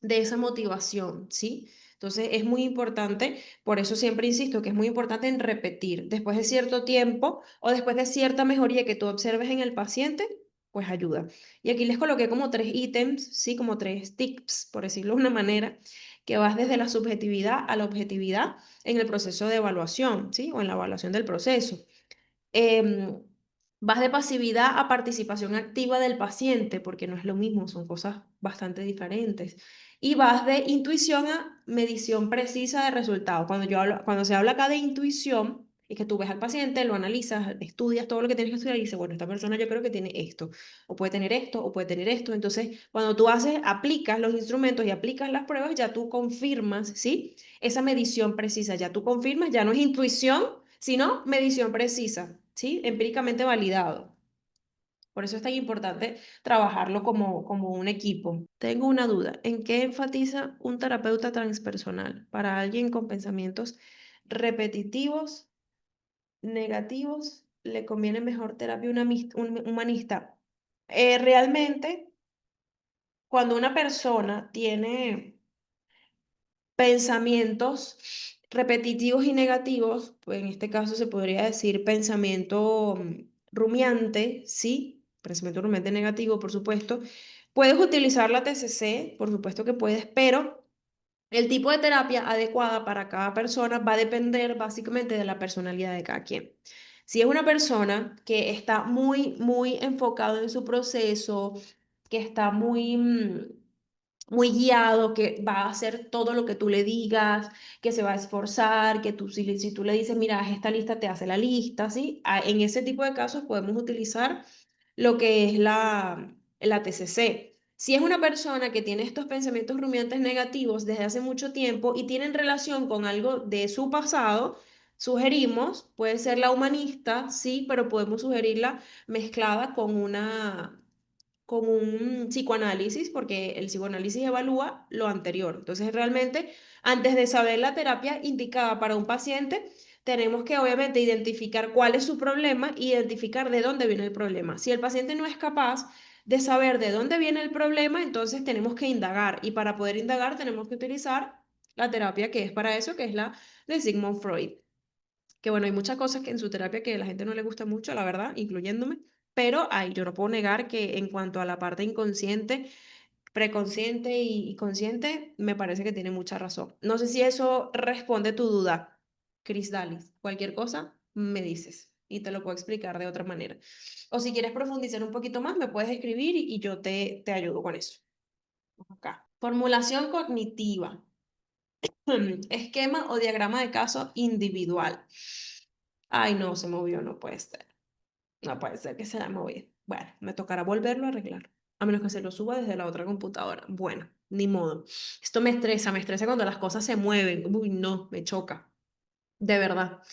esa motivación, ¿sí? Entonces es muy importante, por eso siempre insisto que es muy importante en repetir. Después de cierto tiempo o después de cierta mejoría que tú observes en el paciente, pues ayuda. Y aquí les coloqué como 3 ítems, ¿sí? Como 3 tips, por decirlo de una manera, que vas desde la subjetividad a la objetividad en el proceso de evaluación, ¿sí? O en la evaluación del proceso. Em, Vas de pasividad a participación activa del paciente, porque no es lo mismo, son cosas bastante diferentes. Y vas de intuición a medición precisa de resultados. Cuando se habla acá de intuición, es que tú ves al paciente, lo analizas, estudias todo lo que tienes que estudiar y dices, bueno, esta persona yo creo que tiene esto, o puede tener esto, o puede tener esto. Entonces, cuando tú aplicas los instrumentos y aplicas las pruebas, ya tú confirmas, ¿sí? Esa medición precisa, ya tú confirmas, ya no es intuición sino medición precisa, ¿sí? Empíricamente validado. Por eso es tan importante trabajarlo como un equipo. Tengo una duda. ¿En qué enfatiza un terapeuta transpersonal para alguien con pensamientos repetitivos, negativos? ¿Le conviene mejor terapia humanista? Realmente cuando una persona tiene pensamientos repetitivos y negativos, pues en este caso se podría decir pensamiento rumiante, ¿sí? Pensamiento rumiante negativo, por supuesto. Puedes utilizar la TCC, por supuesto que puedes, pero el tipo de terapia adecuada para cada persona va a depender básicamente de la personalidad de cada quien. Si es una persona que está muy enfocado en su proceso, que está muy guiado, que va a hacer todo lo que tú le digas, que se va a esforzar, que tú, si tú le dices, mira, haz esta lista, te hace la lista, ¿sí? En ese tipo de casos podemos utilizar lo que es la TCC. Si es una persona que tiene estos pensamientos rumiantes negativos desde hace mucho tiempo y tienen relación con algo de su pasado, sugerimos, puede ser la humanista, sí, pero podemos sugerirla mezclada con un psicoanálisis, porque el psicoanálisis evalúa lo anterior. Entonces, realmente, antes de saber la terapia indicada para un paciente, tenemos que obviamente identificar cuál es su problema e identificar de dónde viene el problema. Si el paciente no es capaz de saber de dónde viene el problema, entonces tenemos que indagar y para poder indagar tenemos que utilizar la terapia que es para eso, que es la de Sigmund Freud. Que bueno, hay muchas cosas que en su terapia que a la gente no le gusta mucho, la verdad, incluyéndome, pero ay, yo no puedo negar que en cuanto a la parte inconsciente, preconsciente y consciente, me parece que tiene mucha razón. No sé si eso responde tu duda, Chris Dalis. Cualquier cosa, me dices y te lo puedo explicar de otra manera. O si quieres profundizar un poquito más, me puedes escribir y yo te ayudo con eso. Acá. Formulación cognitiva. Esquema o diagrama de caso individual. Ay, no, se movió, no puede ser. No puede ser que se haya movido. Bueno, me tocará volverlo a arreglar. A menos que se lo suba desde la otra computadora. Bueno, ni modo. Esto me estresa cuando las cosas se mueven. Uy, no, me choca. De verdad.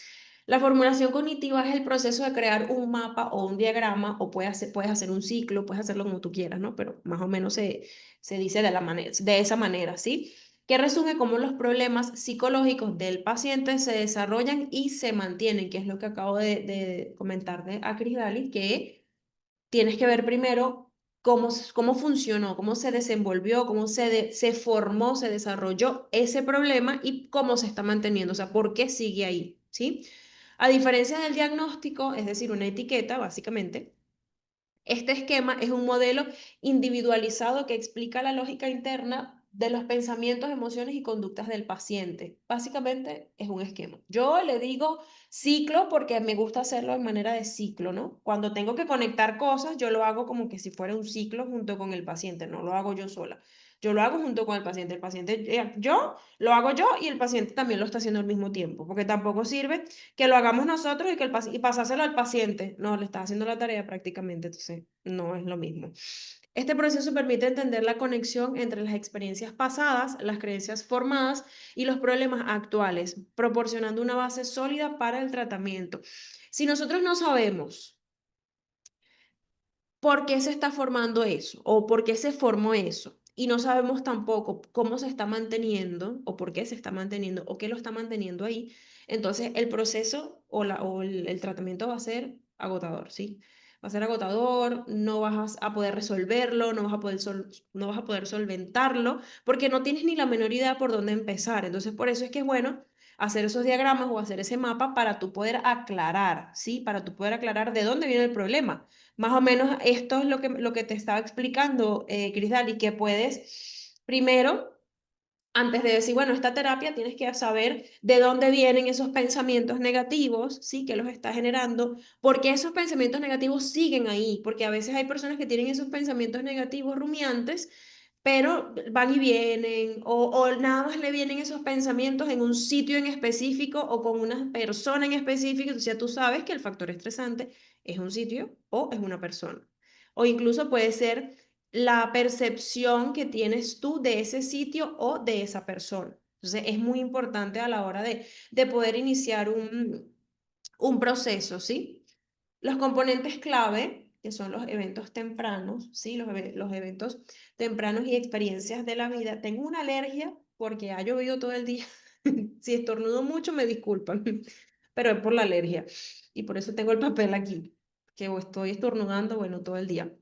La formulación cognitiva es el proceso de crear un mapa o un diagrama, o puedes hacer un ciclo, puedes hacerlo como tú quieras, ¿no? Pero más o menos se dice de esa manera, ¿sí? Que resume cómo los problemas psicológicos del paciente se desarrollan y se mantienen, que es lo que acabo de comentar de Acridali, que tienes que ver primero cómo funcionó, cómo se desenvolvió, se formó, se desarrolló ese problema y cómo se está manteniendo, o sea, por qué sigue ahí, ¿sí? A diferencia del diagnóstico, es decir, una etiqueta, básicamente, este esquema es un modelo individualizado que explica la lógica interna de los pensamientos, emociones y conductas del paciente. Básicamente es un esquema. Yo le digo ciclo porque me gusta hacerlo en manera de ciclo, ¿no? Cuando tengo que conectar cosas, yo lo hago como que si fuera un ciclo junto con el paciente, no lo hago yo sola. Yo lo hago junto con el paciente. El paciente, yo lo hago yo y el paciente también lo está haciendo al mismo tiempo, porque tampoco sirve que lo hagamos nosotros y, y pasárselo al paciente. No, le está haciendo la tarea prácticamente, entonces no es lo mismo. Este proceso permite entender la conexión entre las experiencias pasadas, las creencias formadas y los problemas actuales, proporcionando una base sólida para el tratamiento. Si nosotros no sabemos por qué se está formando eso o por qué se formó eso, y no sabemos tampoco cómo se está manteniendo o por qué se está manteniendo o qué lo está manteniendo ahí, entonces el proceso o el tratamiento va a ser agotador, ¿sí? Va a ser agotador, no vas a poder resolverlo, no vas a poder solventarlo, porque no tienes ni la menor idea por dónde empezar. Entonces, por eso es que es bueno hacer esos diagramas o hacer ese mapa para tú poder aclarar, ¿sí? Para tú poder aclarar de dónde viene el problema. Más o menos esto es lo que te estaba explicando, Crisdali, que puedes primero, antes de decir, bueno, esta terapia tienes que saber de dónde vienen esos pensamientos negativos, ¿sí? Que los está generando, porque esos pensamientos negativos siguen ahí, porque a veces hay personas que tienen esos pensamientos negativos rumiantes, pero van y vienen, o nada más le vienen esos pensamientos en un sitio en específico o con una persona en específico, entonces ya tú sabes que el factor estresante es un sitio o es una persona. O incluso puede ser la percepción que tienes tú de ese sitio o de esa persona. Entonces, es muy importante a la hora de poder iniciar un proceso, ¿sí? Los componentes clave, que son los eventos tempranos, ¿sí? Los eventos tempranos y experiencias de la vida. Tengo una alergia porque ha llovido todo el día. Si estornudo mucho, me disculpan, pero es por la alergia. Y por eso tengo el papel aquí, que estoy estornudando, bueno, todo el día.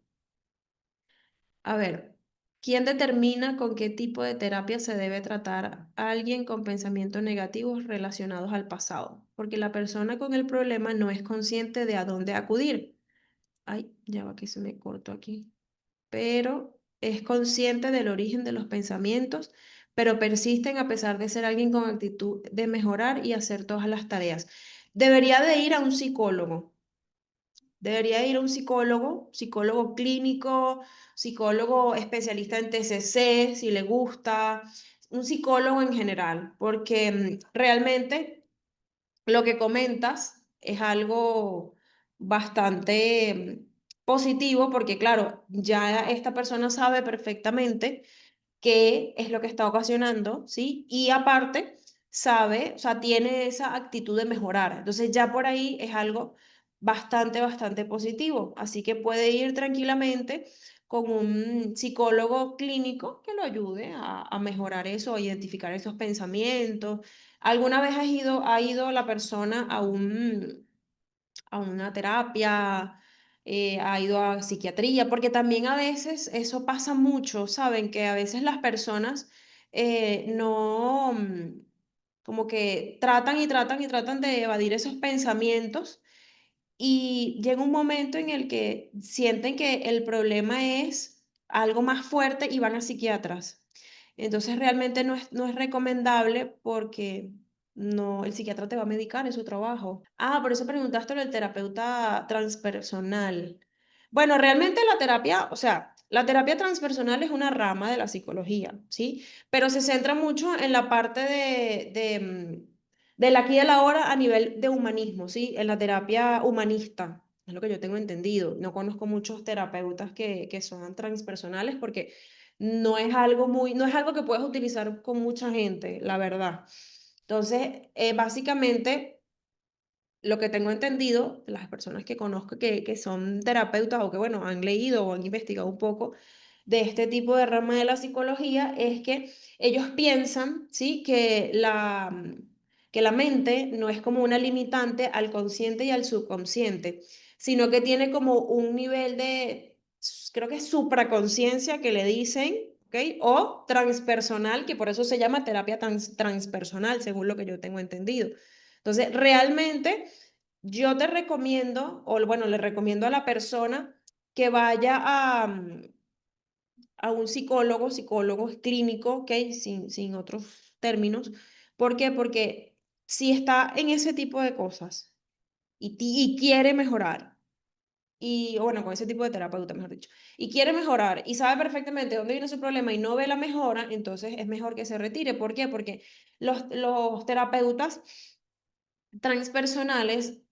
A ver. ¿Quién determina con qué tipo de terapia se debe tratar a alguien con pensamientos negativos relacionados al pasado? Porque la persona con el problema no es consciente de a dónde acudir. Ay, ya va que se me cortó aquí. Pero es consciente del origen de los pensamientos, pero persisten a pesar de ser alguien con actitud de mejorar y hacer todas las tareas. Debería de ir a un psicólogo. Debería ir a un psicólogo, psicólogo clínico, psicólogo especialista en TCC, si le gusta, un psicólogo en general, porque realmente lo que comentas es algo bastante positivo, porque claro, ya esta persona sabe perfectamente qué es lo que está ocasionando, ¿sí? Y aparte, sabe, o sea, tiene esa actitud de mejorar. Entonces ya por ahí es algo bastante positivo. Así que puede ir tranquilamente con un psicólogo clínico que lo ayude a mejorar eso, a identificar esos pensamientos. ¿Alguna vez ha ido la persona a una terapia, ha ido a psiquiatría? Porque también a veces eso pasa mucho, ¿saben? Que a veces las personas no, como que tratan de evadir esos pensamientos y llega un momento en el que sienten que el problema es algo más fuerte y van a psiquiatras. Entonces realmente no es recomendable porque no, el psiquiatra te va a medicar, en su trabajo. Ah, por eso preguntaste lo del terapeuta transpersonal. Bueno, realmente la terapia, o sea, la terapia transpersonal es una rama de la psicología, ¿sí? Pero se centra mucho en la parte del aquí y el ahora a nivel de humanismo, ¿sí? En la terapia humanista, es lo que yo tengo entendido. No conozco muchos terapeutas que son transpersonales porque no es algo que puedas utilizar con mucha gente, la verdad. Entonces, básicamente, lo que tengo entendido, de las personas que conozco que son terapeutas o que, bueno, han leído o han investigado un poco de este tipo de rama de la psicología, es que ellos piensan, ¿sí? Que la mente no es como una limitante al consciente y al subconsciente, sino que tiene como un nivel de, creo que es supraconciencia que le dicen, ¿ok? O transpersonal, que por eso se llama terapia transpersonal, según lo que yo tengo entendido. Entonces, realmente yo te recomiendo, o bueno, le recomiendo a la persona que vaya a un psicólogo clínico, ¿ok? Sin otros términos. ¿Por qué? Porque si está en ese tipo de cosas y quiere mejorar, y o bueno, con ese tipo de terapeuta, mejor dicho, y quiere mejorar y sabe perfectamente dónde viene su problema y no ve la mejora, entonces es mejor que se retire. ¿Por qué? Porque los terapeutas transpersonales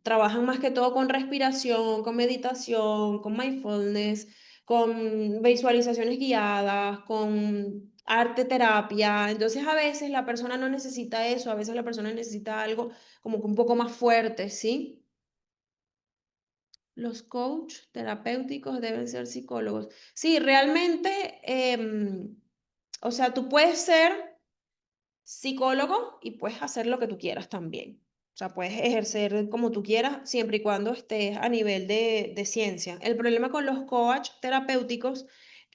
trabajan más que todo con respiración, con meditación, con mindfulness, con visualizaciones guiadas, con arte terapia. Entonces a veces la persona no necesita eso, a veces la persona necesita algo como que un poco más fuerte, ¿sí? Los coach terapéuticos deben ser psicólogos. Sí, realmente, o sea, tú puedes ser psicólogo y puedes hacer lo que tú quieras también. O sea, puedes ejercer como tú quieras siempre y cuando estés a nivel de ciencia. El problema con los coach terapéuticos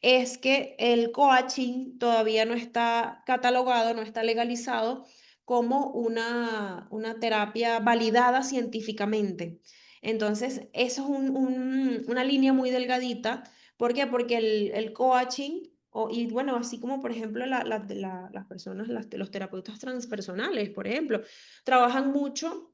es que el coaching todavía no está catalogado, no está legalizado como una terapia validada científicamente. Entonces, eso es una línea muy delgadita. ¿Por qué? Porque el coaching y bueno, así como por ejemplo las personas, los terapeutas transpersonales, por ejemplo, trabajan mucho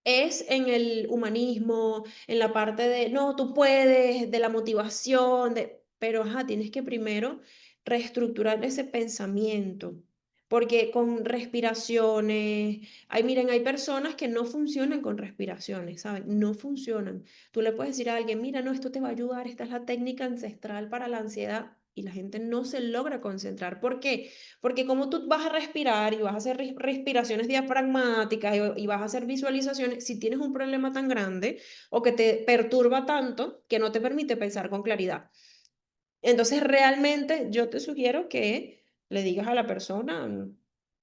es en el humanismo, en la parte de, no, tú puedes, de la motivación, pero ajá, tienes que primero reestructurar ese pensamiento, porque con respiraciones, miren, hay personas que no funcionan con respiraciones, ¿saben? No funcionan. Tú le puedes decir a alguien, mira, no, esto te va a ayudar, esta es la técnica ancestral para la ansiedad. Y la gente no se logra concentrar. ¿Por qué? Porque como tú vas a respirar y vas a hacer respiraciones diafragmáticas y vas a hacer visualizaciones, si tienes un problema tan grande o que te perturba tanto que no te permite pensar con claridad. Entonces, realmente yo te sugiero que le digas a la persona,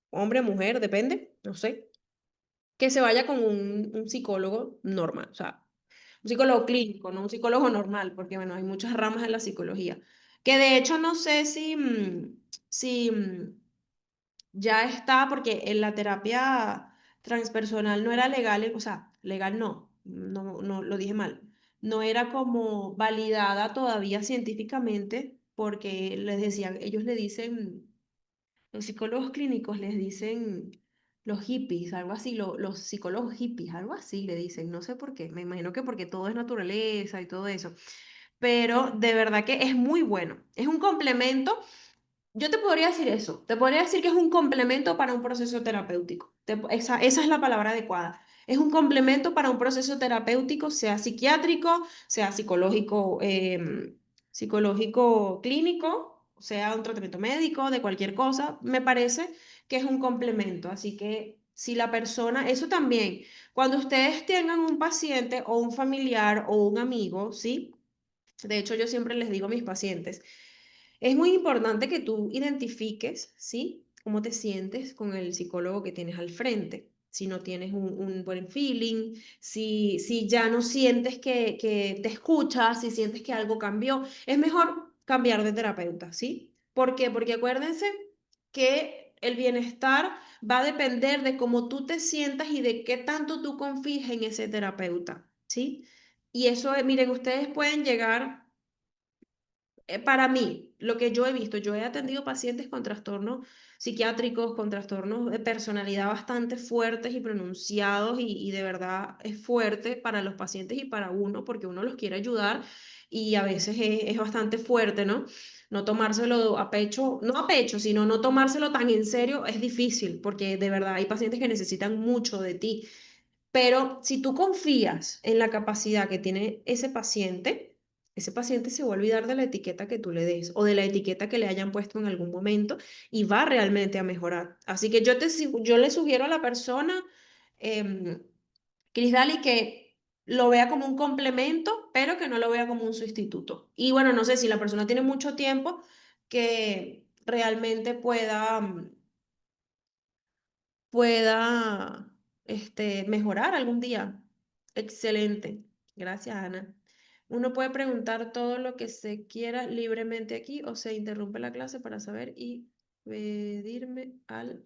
hombre, mujer, depende, no sé, que se vaya con un psicólogo normal, o sea, un psicólogo clínico, no un psicólogo normal, porque bueno, hay muchas ramas en la psicología, que de hecho no sé si ya está, porque en la terapia transpersonal no era legal, o sea, legal no, lo dije mal, no era como validada todavía científicamente, porque les decían, ellos le dicen, los psicólogos clínicos les dicen los hippies, algo así, los psicólogos hippies, algo así le dicen, no sé por qué, me imagino que porque todo es naturaleza y todo eso, pero de verdad que es muy bueno, es un complemento. Yo te podría decir eso, te podría decir que es un complemento para un proceso terapéutico. Esa es la palabra adecuada. Es un complemento para un proceso terapéutico, sea psiquiátrico, sea psicológico, psicológico clínico, sea un tratamiento médico, de cualquier cosa. Me parece que es un complemento. Así que si la persona, eso también, cuando ustedes tengan un paciente o un familiar o un amigo, ¿sí? De hecho, yo siempre les digo a mis pacientes, es muy importante que tú identifiques, ¿sí? Cómo te sientes con el psicólogo que tienes al frente. Si no tienes un buen feeling, si ya no sientes que te escuchas, si sientes que algo cambió, es mejor cambiar de terapeuta, ¿sí? ¿Por qué? Porque acuérdense que el bienestar va a depender de cómo tú te sientas y de qué tanto tú confíes en ese terapeuta, ¿sí? Y eso, miren, ustedes pueden llegar para mí, lo que yo he visto, yo he atendido pacientes con trastornos psiquiátricos, con trastornos de personalidad bastante fuertes y pronunciados y de verdad es fuerte para los pacientes y para uno porque uno los quiere ayudar y a veces es bastante fuerte, ¿no? No tomárselo a pecho, no a pecho, sino no tomárselo tan en serio es difícil porque de verdad hay pacientes que necesitan mucho de ti. Pero si tú confías en la capacidad que tiene ese paciente se va a olvidar de la etiqueta que tú le des o de la etiqueta que le hayan puesto en algún momento y va realmente a mejorar. Así que yo le sugiero a la persona, eh, Cris Dali, que lo vea como un complemento, pero que no lo vea como un sustituto. Y bueno, no sé si la persona tiene mucho tiempo que realmente pueda mejorar algún día. Excelente. Gracias, Ana. Uno puede preguntar todo lo que se quiera libremente aquí o se interrumpe la clase para saber y pedirme al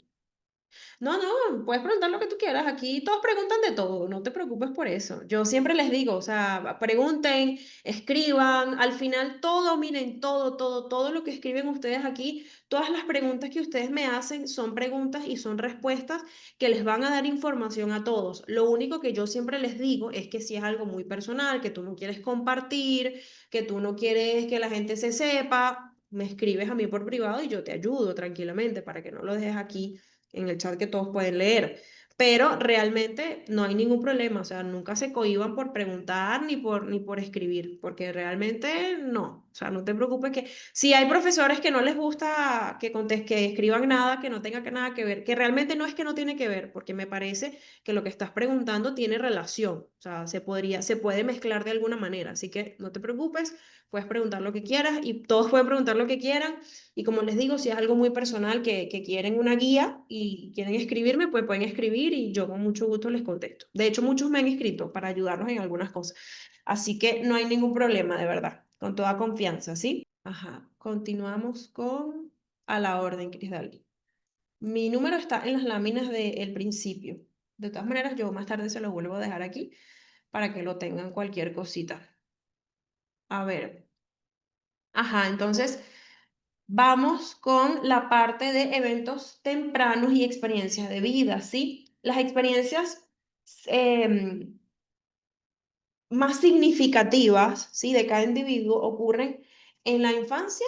no, no, puedes preguntar lo que tú quieras. Aquí todos preguntan de todo, no te preocupes por eso. Yo siempre les digo, o sea, pregunten, escriban, al final todo, miren, todo lo que escriben ustedes aquí, todas las preguntas que ustedes me hacen son preguntas y son respuestas que les van a dar información a todos. Lo único que yo siempre les digo es que si es algo muy personal, que tú no quieres compartir, que tú no quieres que la gente se sepa, me escribes a mí por privado y yo te ayudo tranquilamente para que no lo dejes aquí en el chat que todos pueden leer. Pero realmente no hay ningún problema, o sea, nunca se cohíban por preguntar ni por escribir, porque realmente no, o sea, no te preocupes que si hay profesores que no les gusta que escriban nada, que no tenga nada que ver, que realmente no es que no tiene que ver, porque me parece que lo que estás preguntando tiene relación, o sea, se puede mezclar de alguna manera, así que no te preocupes, puedes preguntar lo que quieras y todos pueden preguntar lo que quieran. Y como les digo, si es algo muy personal que quieren una guía y quieren escribirme, pues pueden escribir y yo con mucho gusto les contesto. De hecho, muchos me han escrito para ayudarnos en algunas cosas. Así que no hay ningún problema, de verdad, con toda confianza, ¿sí? Ajá, continuamos con a la orden, Cris Dalí. Mi número está en las láminas del principio. De todas maneras, yo más tarde se lo vuelvo a dejar aquí para que lo tengan cualquier cosita. A ver. Ajá, entonces vamos con la parte de eventos tempranos y experiencias de vida, ¿sí? Las experiencias em, más significativas, ¿sí? De cada individuo ocurren en la infancia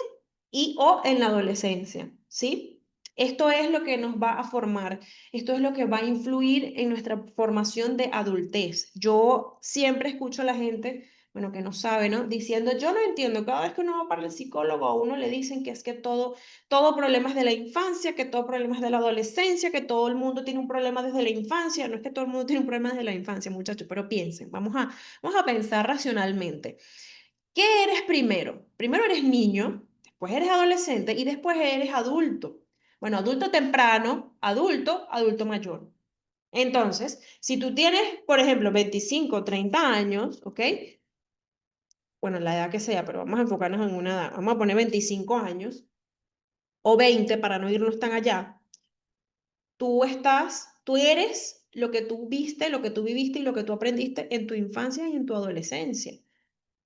y o en la adolescencia, ¿sí? Esto es lo que nos va a formar, esto es lo que va a influir en nuestra formación de adultez. Yo siempre escucho a la gente, bueno, que no sabe, ¿no? Diciendo, yo no entiendo, cada vez que uno va para el psicólogo, a uno le dicen que es que todo problema es de la infancia, que todo problema es de la adolescencia, que todo el mundo tiene un problema desde la infancia. No es que todo el mundo tiene un problema desde la infancia, muchachos, pero piensen, vamos a pensar racionalmente. ¿Qué eres primero? Primero eres niño, después eres adolescente y después eres adulto. Bueno, adulto temprano, adulto mayor. Entonces, si tú tienes, por ejemplo, 25, 30 años, ¿ok? bueno, la edad que sea, pero vamos a enfocarnos en una edad, vamos a poner 25 años o 20 para no irnos tan allá, tú eres lo que tú viste, lo que tú viviste y lo que tú aprendiste en tu infancia y en tu adolescencia.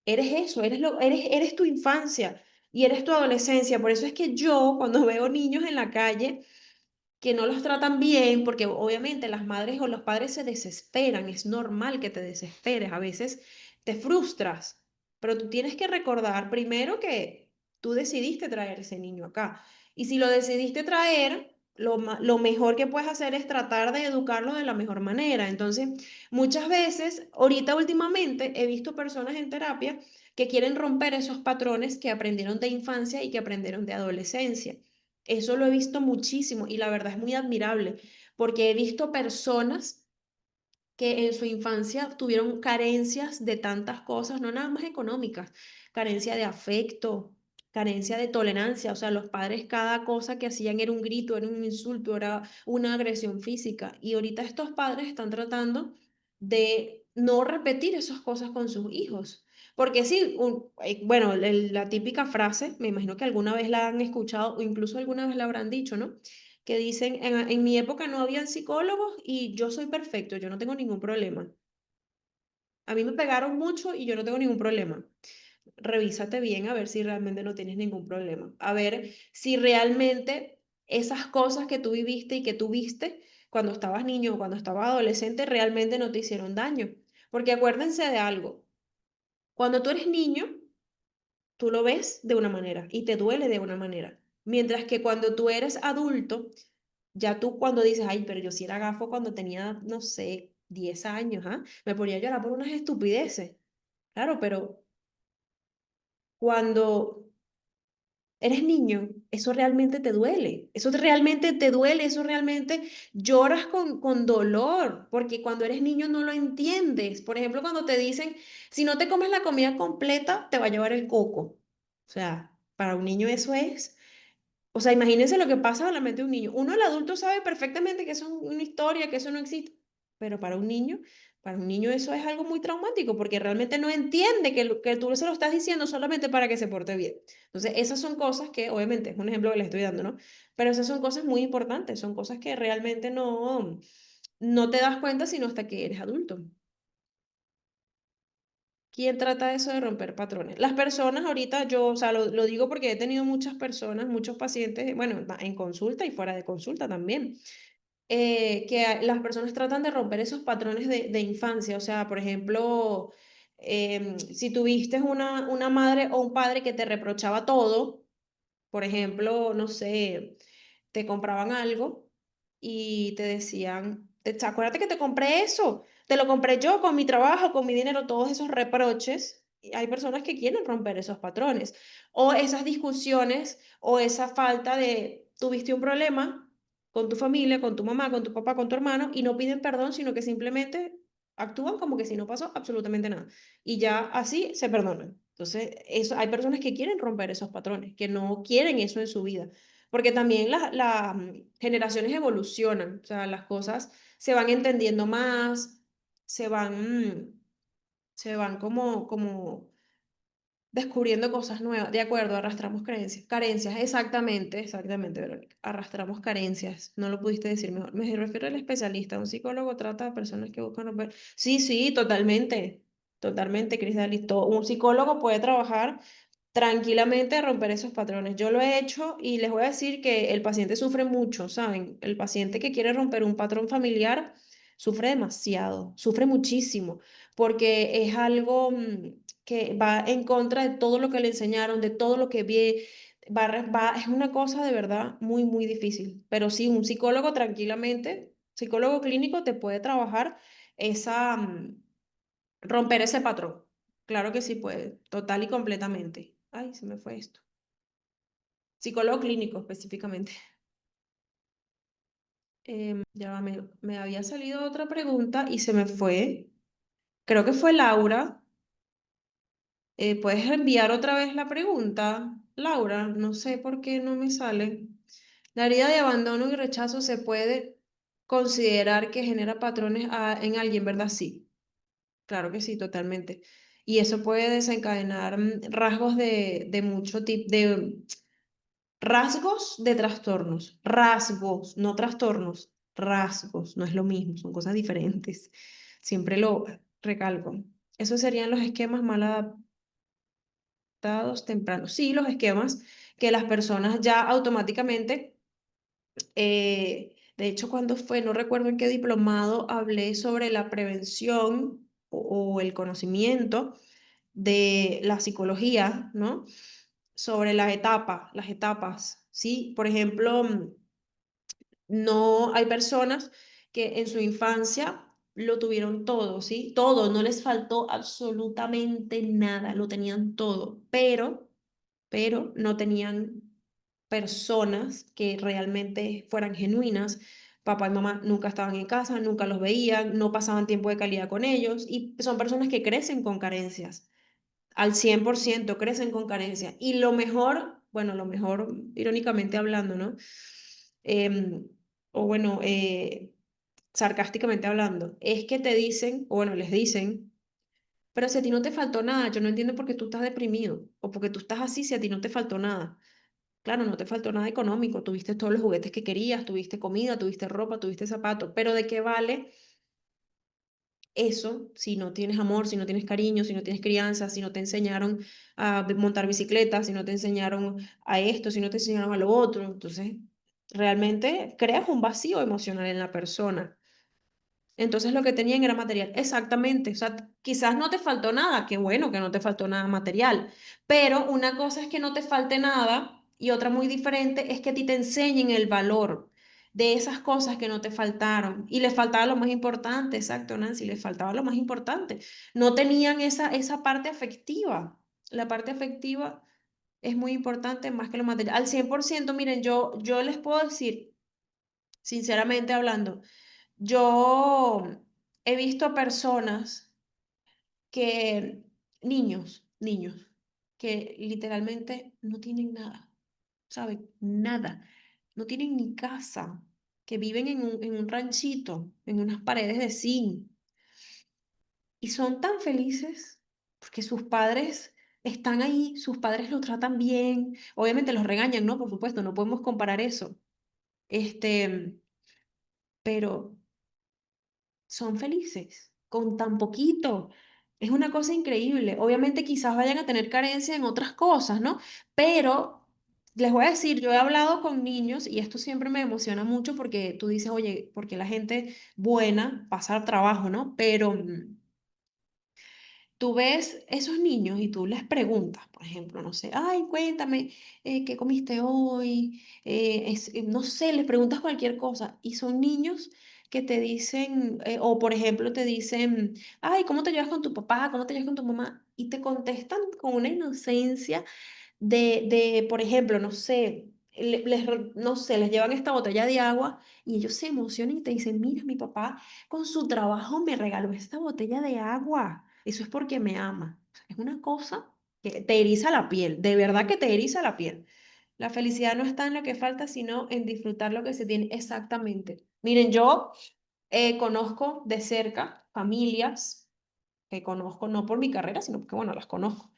Eres eso, eres tu infancia y eres tu adolescencia. Por eso es que yo, cuando veo niños en la calle, que no los tratan bien, porque obviamente las madres o los padres se desesperan, es normal que te desesperes, a veces te frustras, pero tú tienes que recordar primero que tú decidiste traer ese niño acá. Y si lo decidiste traer, lo mejor que puedes hacer es tratar de educarlo de la mejor manera. Entonces, muchas veces, ahorita últimamente, he visto personas en terapia que quieren romper esos patrones que aprendieron de infancia y que aprendieron de adolescencia. Eso lo he visto muchísimo y la verdad es muy admirable porque he visto personas que en su infancia tuvieron carencias de tantas cosas, no nada más económicas, carencia de afecto, carencia de tolerancia, o sea, los padres cada cosa que hacían era un grito, era un insulto, era una agresión física y ahorita estos padres están tratando de no repetir esas cosas con sus hijos. Porque sí, bueno, la típica frase, me imagino que alguna vez la han escuchado o incluso alguna vez la habrán dicho, ¿no? Que dicen, en mi época no habían psicólogos y yo soy perfecto, yo no tengo ningún problema. A mí me pegaron mucho y yo no tengo ningún problema. Revísate bien a ver si realmente no tienes ningún problema. A ver si realmente esas cosas que tú viviste y que tú viste cuando estabas niño o cuando estabas adolescente realmente no te hicieron daño. Porque acuérdense de algo, cuando tú eres niño, tú lo ves de una manera y te duele de una manera. Mientras que cuando tú eres adulto, ya tú cuando dices, ay, pero yo sí era gafo cuando tenía, no sé, 10 años, ¿ah? Me ponía a llorar por unas estupideces. Claro, pero cuando eres niño, eso realmente te duele, eso realmente te duele, eso realmente lloras con dolor, porque cuando eres niño no lo entiendes. Por ejemplo, cuando te dicen, si no te comes la comida completa, te va a llevar el coco. O sea, para un niño eso es, o sea, imagínense lo que pasa en la mente de un niño. Uno, el adulto, sabe perfectamente que eso es una historia, que eso no existe, pero para un niño eso es algo muy traumático porque realmente no entiende que tú se lo estás diciendo solamente para que se porte bien. Entonces, esas son cosas que, obviamente, es un ejemplo que le estoy dando, ¿no? Pero esas son cosas muy importantes, son cosas que realmente no te das cuenta sino hasta que eres adulto. ¿Quién trata eso de romper patrones? Las personas ahorita, yo, o sea, lo digo porque he tenido muchas personas, muchos pacientes, bueno, en consulta y fuera de consulta también, las personas tratan de romper esos patrones de infancia. O sea, por ejemplo, si tuviste una madre o un padre que te reprochaba todo, por ejemplo, no sé, te compraban algo y te decían, acuérdate que te compré eso, te lo compré yo con mi trabajo, con mi dinero, todos esos reproches. Y hay personas que quieren romper esos patrones o esas discusiones o esa falta de, tuviste un problema con tu familia, con tu mamá, con tu papá, con tu hermano y no piden perdón, sino que simplemente actúan como que si no pasó absolutamente nada y ya así se perdonan. Entonces, eso, hay personas que quieren romper esos patrones, que no quieren eso en su vida, porque también las generaciones evolucionan, o sea, las cosas se van entendiendo más, se se van como descubriendo cosas nuevas. De acuerdo, arrastramos creencias, carencias, exactamente, Verónica. Arrastramos carencias. No lo pudiste decir mejor. Me refiero al especialista. Un psicólogo trata a personas que buscan romper. Sí, sí, totalmente. Totalmente, Cris Dalis. Un psicólogo puede trabajar tranquilamente a romper esos patrones. Yo lo he hecho y les voy a decir que el paciente sufre mucho, ¿saben? El paciente que quiere romper un patrón familiar sufre demasiado, sufre muchísimo, porque es algo que va en contra de todo lo que le enseñaron, de todo lo que vi. Es una cosa de verdad muy, muy difícil. Pero sí, un psicólogo tranquilamente, psicólogo clínico te puede trabajar romper ese patrón. Claro que sí puede, total y completamente. Ay, se me fue esto. Psicólogo clínico específicamente. Ya va, me había salido otra pregunta y se me fue. Creo que fue Laura. ¿Puedes enviar otra vez la pregunta, Laura? No sé por qué no me sale. La herida de abandono y rechazo se puede considerar que genera patrones en alguien, ¿verdad? Sí. Claro que sí, totalmente. y eso puede desencadenar rasgos de mucho tipo, de rasgos de trastornos, rasgos, no trastornos, rasgos, no es lo mismo, son cosas diferentes. Siempre lo recalco. Esos serían los esquemas mal adaptados tempranos. Sí, los esquemas que las personas ya automáticamente, de hecho, cuando fue, no recuerdo en qué diplomado, hablé sobre la prevención o el conocimiento de la psicología, ¿no? Sobre las etapas, ¿sí? Por ejemplo, no hay personas que en su infancia lo tuvieron todo, ¿sí? Todo, no les faltó absolutamente nada, lo tenían todo, pero no tenían personas que realmente fueran genuinas. Papá y mamá nunca estaban en casa, nunca los veían, no pasaban tiempo de calidad con ellos y son personas que crecen con carencias. Al 100% crecen con carencias. Y lo mejor, bueno, lo mejor, irónicamente hablando, ¿no? Em, o bueno, sarcásticamente hablando, es que te dicen, o bueno, les dicen, pero si a ti no te faltó nada, yo no entiendo por qué tú estás deprimido o porque tú estás así si a ti no te faltó nada. Claro, no te faltó nada económico, tuviste todos los juguetes que querías, tuviste comida, tuviste ropa, tuviste zapatos, pero ¿de qué vale eso si no tienes amor, si no tienes cariño, si no tienes crianza, si no te enseñaron a montar bicicleta, si no te enseñaron a esto, si no te enseñaron a lo otro? Entonces, realmente creas un vacío emocional en la persona. Entonces lo que tenían era material. Exactamente. O sea, quizás no te faltó nada. Qué bueno que no te faltó nada material. Pero una cosa es que no te falte nada y otra muy diferente es que a ti te enseñen el valor de esas cosas que no te faltaron. Y les faltaba lo más importante. Exacto, Nancy, les faltaba lo más importante. No tenían esa parte afectiva. La parte afectiva es muy importante más que lo material. Al 100%, miren, yo les puedo decir, sinceramente hablando, yo he visto personas que, niños, que literalmente no tienen nada, ¿saben? Nada. No tienen ni casa, que viven en un ranchito, en unas paredes de zinc, y son tan felices porque sus padres están ahí, sus padres los tratan bien, obviamente los regañan, ¿no? Por supuesto, no podemos comparar eso. Este, pero son felices con tan poquito. Es una cosa increíble. Obviamente quizás vayan a tener carencia en otras cosas, ¿no? Pero les voy a decir, yo he hablado con niños y esto siempre me emociona mucho porque tú dices, oye, porque la gente buena pasa trabajo, ¿no? Pero tú ves esos niños y tú les preguntas, por ejemplo, no sé, ay, cuéntame, ¿qué comiste hoy? No sé, les preguntas cualquier cosa y son niños que te dicen, o por ejemplo te dicen, ay, ¿cómo te llevas con tu papá? ¿Cómo te llevas con tu mamá? Y te contestan con una inocencia por ejemplo, no sé, no sé, les llevan esta botella de agua y ellos se emocionan y te dicen, mira, mi papá con su trabajo me regaló esta botella de agua. Eso es porque me ama. Es una cosa que te eriza la piel, de verdad que te eriza la piel. La felicidad no está en lo que falta, sino en disfrutar lo que se tiene exactamente. Miren, yo conozco de cerca familias que conozco no por mi carrera, sino porque, bueno, las conozco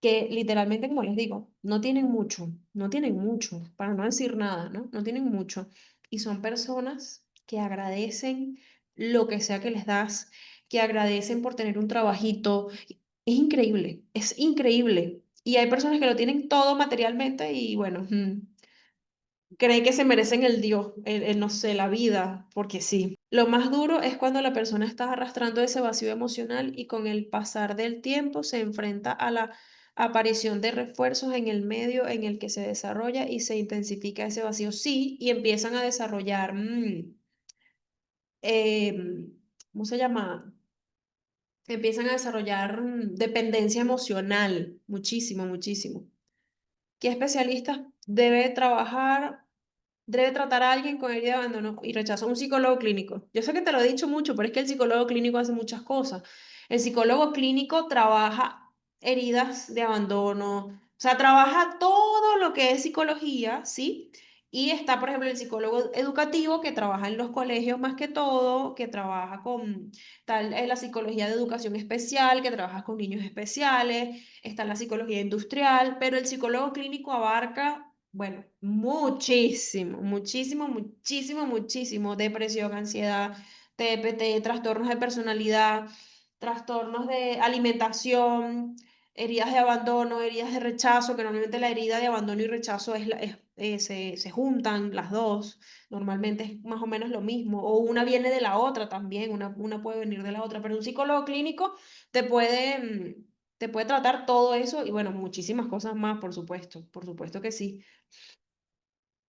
que literalmente, como les digo, no tienen mucho, no tienen mucho, para no decir nada, ¿no? No tienen mucho. Y son personas que agradecen lo que sea que les das, que agradecen por tener un trabajito. Es increíble, es increíble. Y hay personas que lo tienen todo materialmente y bueno, creen que se merecen el Dios, no sé, la vida, porque sí. Lo más duro es cuando la persona está arrastrando ese vacío emocional y con el pasar del tiempo se enfrenta a la aparición de refuerzos en el medio en el que se desarrolla y se intensifica ese vacío. Sí, y empiezan a desarrollar, ¿cómo se llama? Empiezan a desarrollar dependencia emocional, muchísimo, muchísimo. ¿Qué especialista debe trabajar? Debe tratar a alguien con herida de abandono y rechazo. Un psicólogo clínico. Yo sé que te lo he dicho mucho, pero es que el psicólogo clínico hace muchas cosas. El psicólogo clínico trabaja heridas de abandono, o sea, trabaja todo lo que es psicología, ¿sí? Y está, por ejemplo, el psicólogo educativo que trabaja en los colegios más que todo, que trabaja con tal, la psicología de educación especial, que trabaja con niños especiales, está la psicología industrial, pero el psicólogo clínico abarca, bueno, muchísimo, muchísimo, muchísimo, muchísimo. Depresión, ansiedad, TPT, trastornos de personalidad, trastornos de alimentación, heridas de abandono, heridas de rechazo, que normalmente la herida de abandono y rechazo se juntan las dos, normalmente es más o menos lo mismo, o una viene de la otra también, una puede venir de la otra, pero un psicólogo clínico te puede tratar todo eso y bueno, muchísimas cosas más, por supuesto que sí.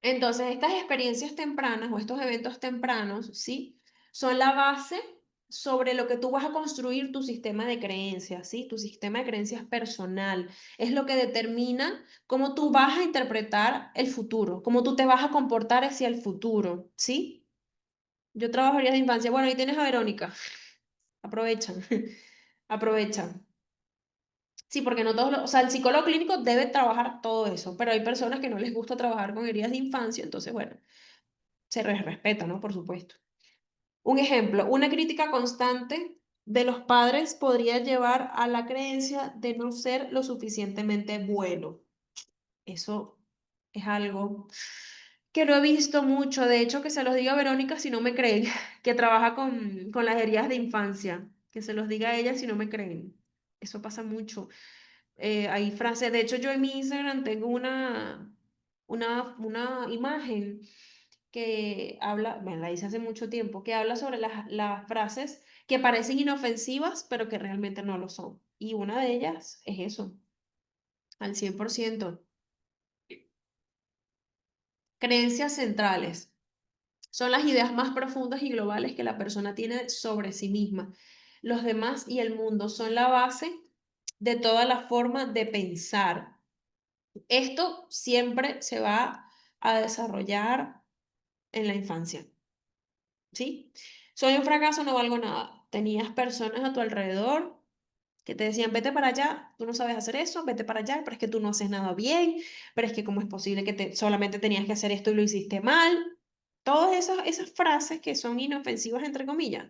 Entonces, estas experiencias tempranas o estos eventos tempranos, ¿sí? Son la base sobre lo que tú vas a construir tu sistema de creencias, ¿sí? Tu sistema de creencias personal. Es lo que determina cómo tú vas a interpretar el futuro, cómo tú te vas a comportar hacia el futuro, ¿sí? Yo trabajo en áreas de infancia. Bueno, ahí tienes a Verónica. Aprovechan, aprovechan. Sí, porque no todos, o sea, el psicólogo clínico debe trabajar todo eso, pero hay personas que no les gusta trabajar con heridas de infancia, entonces, bueno, se les respeta, ¿no? Por supuesto. Un ejemplo, una crítica constante de los padres podría llevar a la creencia de no ser lo suficientemente bueno. Eso es algo que lo he visto mucho. De hecho, que se los diga a Verónica si no me creen, que trabaja con las heridas de infancia. Que se los diga a ella si no me creen. Eso pasa mucho. Hay frases, de hecho yo en mi Instagram tengo una imagen que habla, bueno, la hice hace mucho tiempo, que habla sobre las frases que parecen inofensivas, pero que realmente no lo son. Y una de ellas es eso, al 100%. Creencias centrales. Son las ideas más profundas y globales que la persona tiene sobre sí misma. Los demás y el mundo son la base de toda la forma de pensar. Esto siempre se va a desarrollar en la infancia. ¿Sí? Soy un fracaso, no valgo nada. Tenías personas a tu alrededor que te decían, vete para allá, tú no sabes hacer eso, vete para allá, pero es que tú no haces nada bien, pero es que cómo es posible que solamente tenías que hacer esto y lo hiciste mal. Todas esas frases que son inofensivas, entre comillas,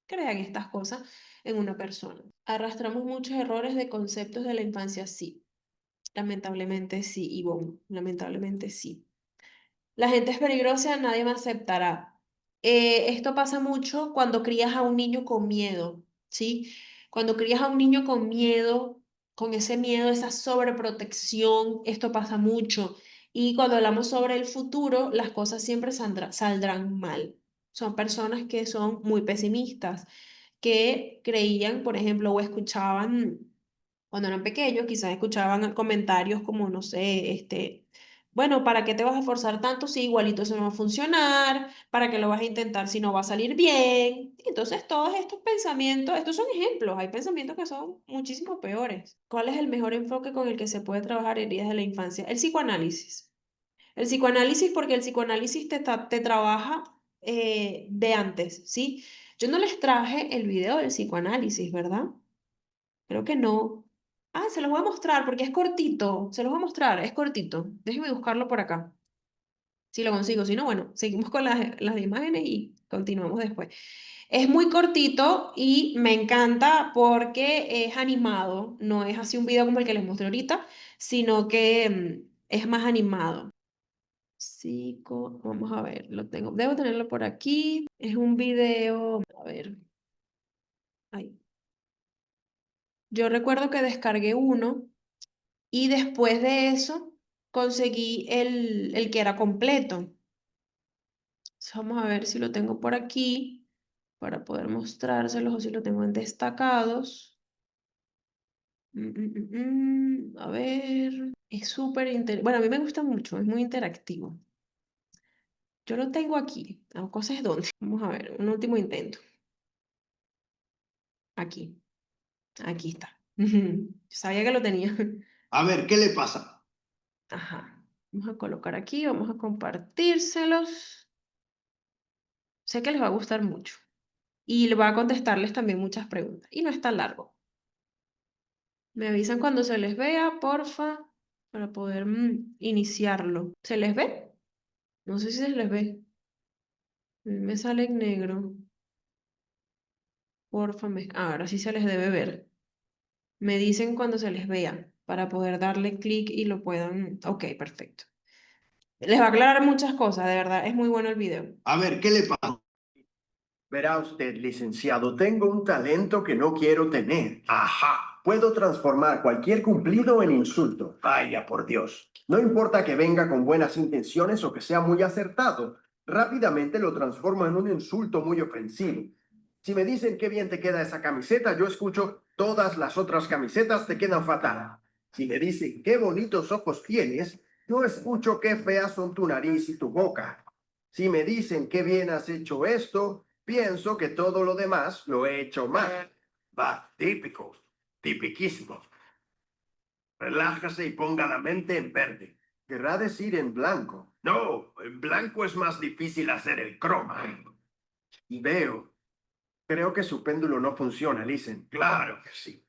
crean estas cosas en una persona. Arrastramos muchos errores de conceptos de la infancia, sí. Lamentablemente sí, Ivonne, lamentablemente sí. La gente es peligrosa, nadie me aceptará. Esto pasa mucho cuando crías a un niño con miedo, ¿sí? Cuando crías a un niño con miedo, con ese miedo, esa sobreprotección, esto pasa mucho. Y cuando hablamos sobre el futuro, las cosas siempre saldrán mal. Son personas que son muy pesimistas, que creían, por ejemplo, o escuchaban cuando eran pequeños, quizás escuchaban comentarios como, no sé, bueno, ¿para qué te vas a esforzar tanto si igualito eso no va a funcionar? ¿Para qué lo vas a intentar si no va a salir bien? Y entonces todos estos pensamientos, estos son ejemplos, hay pensamientos que son muchísimo peores. ¿Cuál es el mejor enfoque con el que se puede trabajar heridas de la infancia? El psicoanálisis. El psicoanálisis porque el psicoanálisis te trabaja de antes, ¿sí? Yo no les traje el video del psicoanálisis, ¿verdad? Creo que no. Ah, se los voy a mostrar porque es cortito. Se los voy a mostrar, es cortito. Déjenme buscarlo por acá. Si lo consigo. Si no, bueno, seguimos con las imágenes y continuamos después. Es muy cortito y me encanta porque es animado. No es así un video como el que les mostré ahorita, sino que es más animado. Vamos a ver, lo tengo. Debo tenerlo por aquí. Es un video. A ver. Ahí. Yo recuerdo que descargué uno. Y después de eso, conseguí el que era completo. Vamos a ver si lo tengo por aquí para poder mostrárselos o si lo tengo en destacados. A ver, es súper interesante. Bueno, a mí me gusta mucho, es muy interactivo. Yo lo tengo aquí. La cosa es dónde. Vamos a ver, un último intento. Aquí, aquí está. Sabía que lo tenía. A ver, ¿qué le pasa? Ajá. Vamos a colocar aquí, vamos a compartírselos. Sé que les va a gustar mucho. Y le voy a contestarles también muchas preguntas. Y no es tan largo. Me avisan cuando se les vea, porfa, para poder iniciarlo. ¿Se les ve? No sé si se les ve. A mí me sale en negro. Porfa, ahora sí se les debe ver. Me dicen cuando se les vea para poder darle clic y lo puedan. Ok, perfecto. Les va a aclarar muchas cosas, de verdad. Es muy bueno el video. A ver, ¿qué le pasa? Verá usted, licenciado, tengo un talento que no quiero tener. Ajá. Puedo transformar cualquier cumplido en insulto. Vaya por Dios. No importa que venga con buenas intenciones o que sea muy acertado. Rápidamente lo transformo en un insulto muy ofensivo. Si me dicen qué bien te queda esa camiseta, yo escucho todas las otras camisetas te quedan fatal. Si me dicen qué bonitos ojos tienes, yo escucho qué feas son tu nariz y tu boca. Si me dicen qué bien has hecho esto, pienso que todo lo demás lo he hecho mal. Va, típico, tipiquísimo. Relájase y ponga la mente en verde. Querrá decir en blanco. No, en blanco es más difícil hacer el croma. Veo. Creo que su péndulo no funciona, Listen. Claro que sí.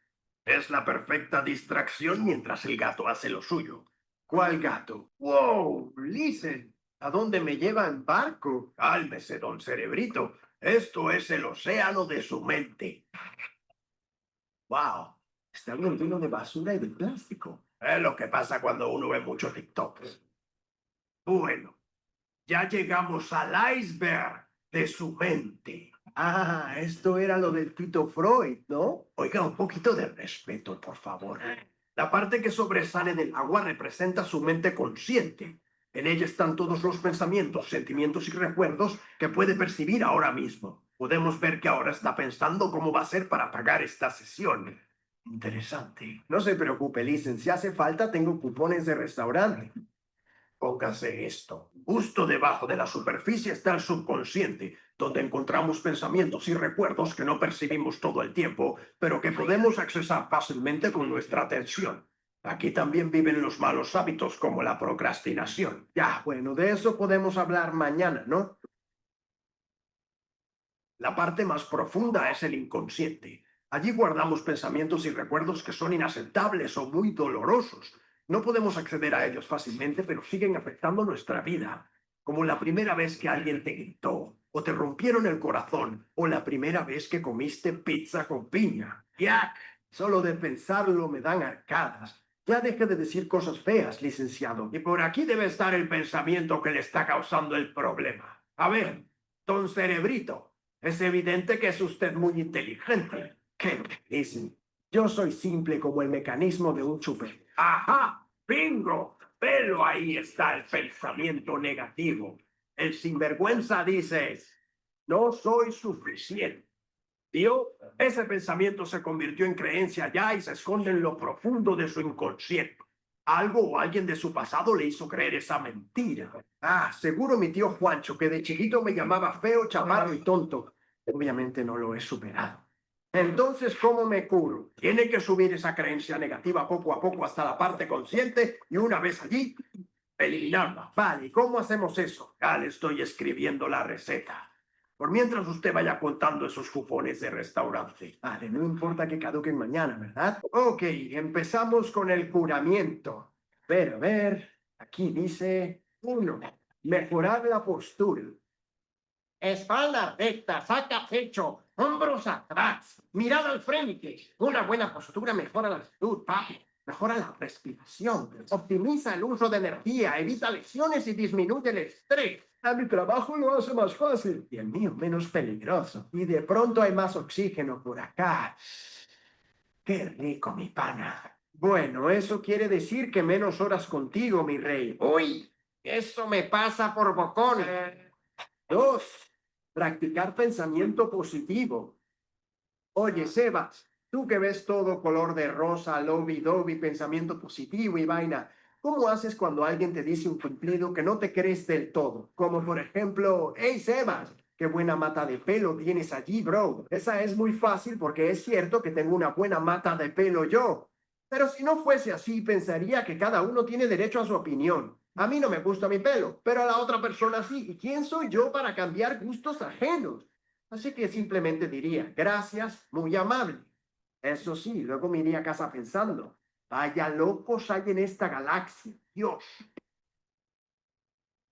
Es la perfecta distracción mientras el gato hace lo suyo. ¿Cuál gato? ¡Wow! Listen. ¿A dónde me lleva en barco? Cálmese, don Cerebrito. Esto es el océano de su mente. ¡Wow! Está bien lleno de basura y de plástico. Es lo que pasa cuando uno ve mucho TikTok. Bueno, ya llegamos al iceberg de su mente. Ah, esto era lo del Tito Freud, ¿no? Oiga, un poquito de respeto, por favor. La parte que sobresale del agua representa su mente consciente. En ella están todos los pensamientos, sentimientos y recuerdos que puede percibir ahora mismo. Podemos ver que ahora está pensando cómo va a ser para pagar esta sesión. Interesante. No se preocupe, Listen. Si hace falta, tengo cupones de restaurante. Póngase esto. Justo debajo de la superficie está el subconsciente, donde encontramos pensamientos y recuerdos que no percibimos todo el tiempo, pero que podemos accesar fácilmente con nuestra atención. Aquí también viven los malos hábitos como la procrastinación. Ya, bueno, de eso podemos hablar mañana, ¿no? La parte más profunda es el inconsciente. Allí guardamos pensamientos y recuerdos que son inaceptables o muy dolorosos. No podemos acceder a ellos fácilmente, pero siguen afectando nuestra vida. Como la primera vez que alguien te gritó, o te rompieron el corazón, o la primera vez que comiste pizza con piña. ¡Yak! Solo de pensarlo me dan arcadas. Ya deje de decir cosas feas, licenciado. Y por aquí debe estar el pensamiento que le está causando el problema. A ver, don Cerebrito. Es evidente que es usted muy inteligente. ¿Qué me dicen? Yo soy simple como el mecanismo de un chupe. ¡Ajá! ¡Bingo! Pero ahí está el pensamiento negativo. El sinvergüenza dice, no soy suficiente. ¿Vio? Ese pensamiento se convirtió en creencia ya y se esconde en lo profundo de su inconsciente. Algo o alguien de su pasado le hizo creer esa mentira. Ah, seguro mi tío Juancho, que de chiquito me llamaba feo, chaparro y tonto. Obviamente no lo he superado. Entonces, ¿cómo me curo? Tiene que subir esa creencia negativa poco a poco hasta la parte consciente y una vez allí, eliminarla. Vale, ¿y cómo hacemos eso? Ya le estoy escribiendo la receta. Por mientras usted vaya contando esos cupones de restaurante. Vale, no importa que caduquen mañana, ¿verdad? Ok, empezamos con el curamiento. A ver, aquí dice 1. Mejorar la postura. Espalda recta, saca pecho, hombros atrás, mirada al frente. Una buena postura mejora la salud, papi. Mejora la respiración, optimiza el uso de energía, evita lesiones y disminuye el estrés. A mi trabajo lo hace más fácil. Y el mío menos peligroso. Y de pronto hay más oxígeno por acá. Qué rico, mi pana. Bueno, eso quiere decir que menos horas contigo, mi rey. Uy, eso me pasa por bocón. 2. Practicar pensamiento positivo. Oye, Sebas, tú que ves todo color de rosa, lobby-dobby, pensamiento positivo y vaina, ¿cómo haces cuando alguien te dice un cumplido que no te crees del todo? Como por ejemplo, hey Sebas, qué buena mata de pelo tienes allí, bro. Esa es muy fácil porque es cierto que tengo una buena mata de pelo yo. Pero si no fuese así, pensaría que cada uno tiene derecho a su opinión. A mí no me gusta mi pelo, pero a la otra persona sí. ¿Y quién soy yo para cambiar gustos ajenos? Así que simplemente diría, gracias, muy amable. Eso sí, luego me iría a casa pensando, vaya locos hay en esta galaxia, Dios.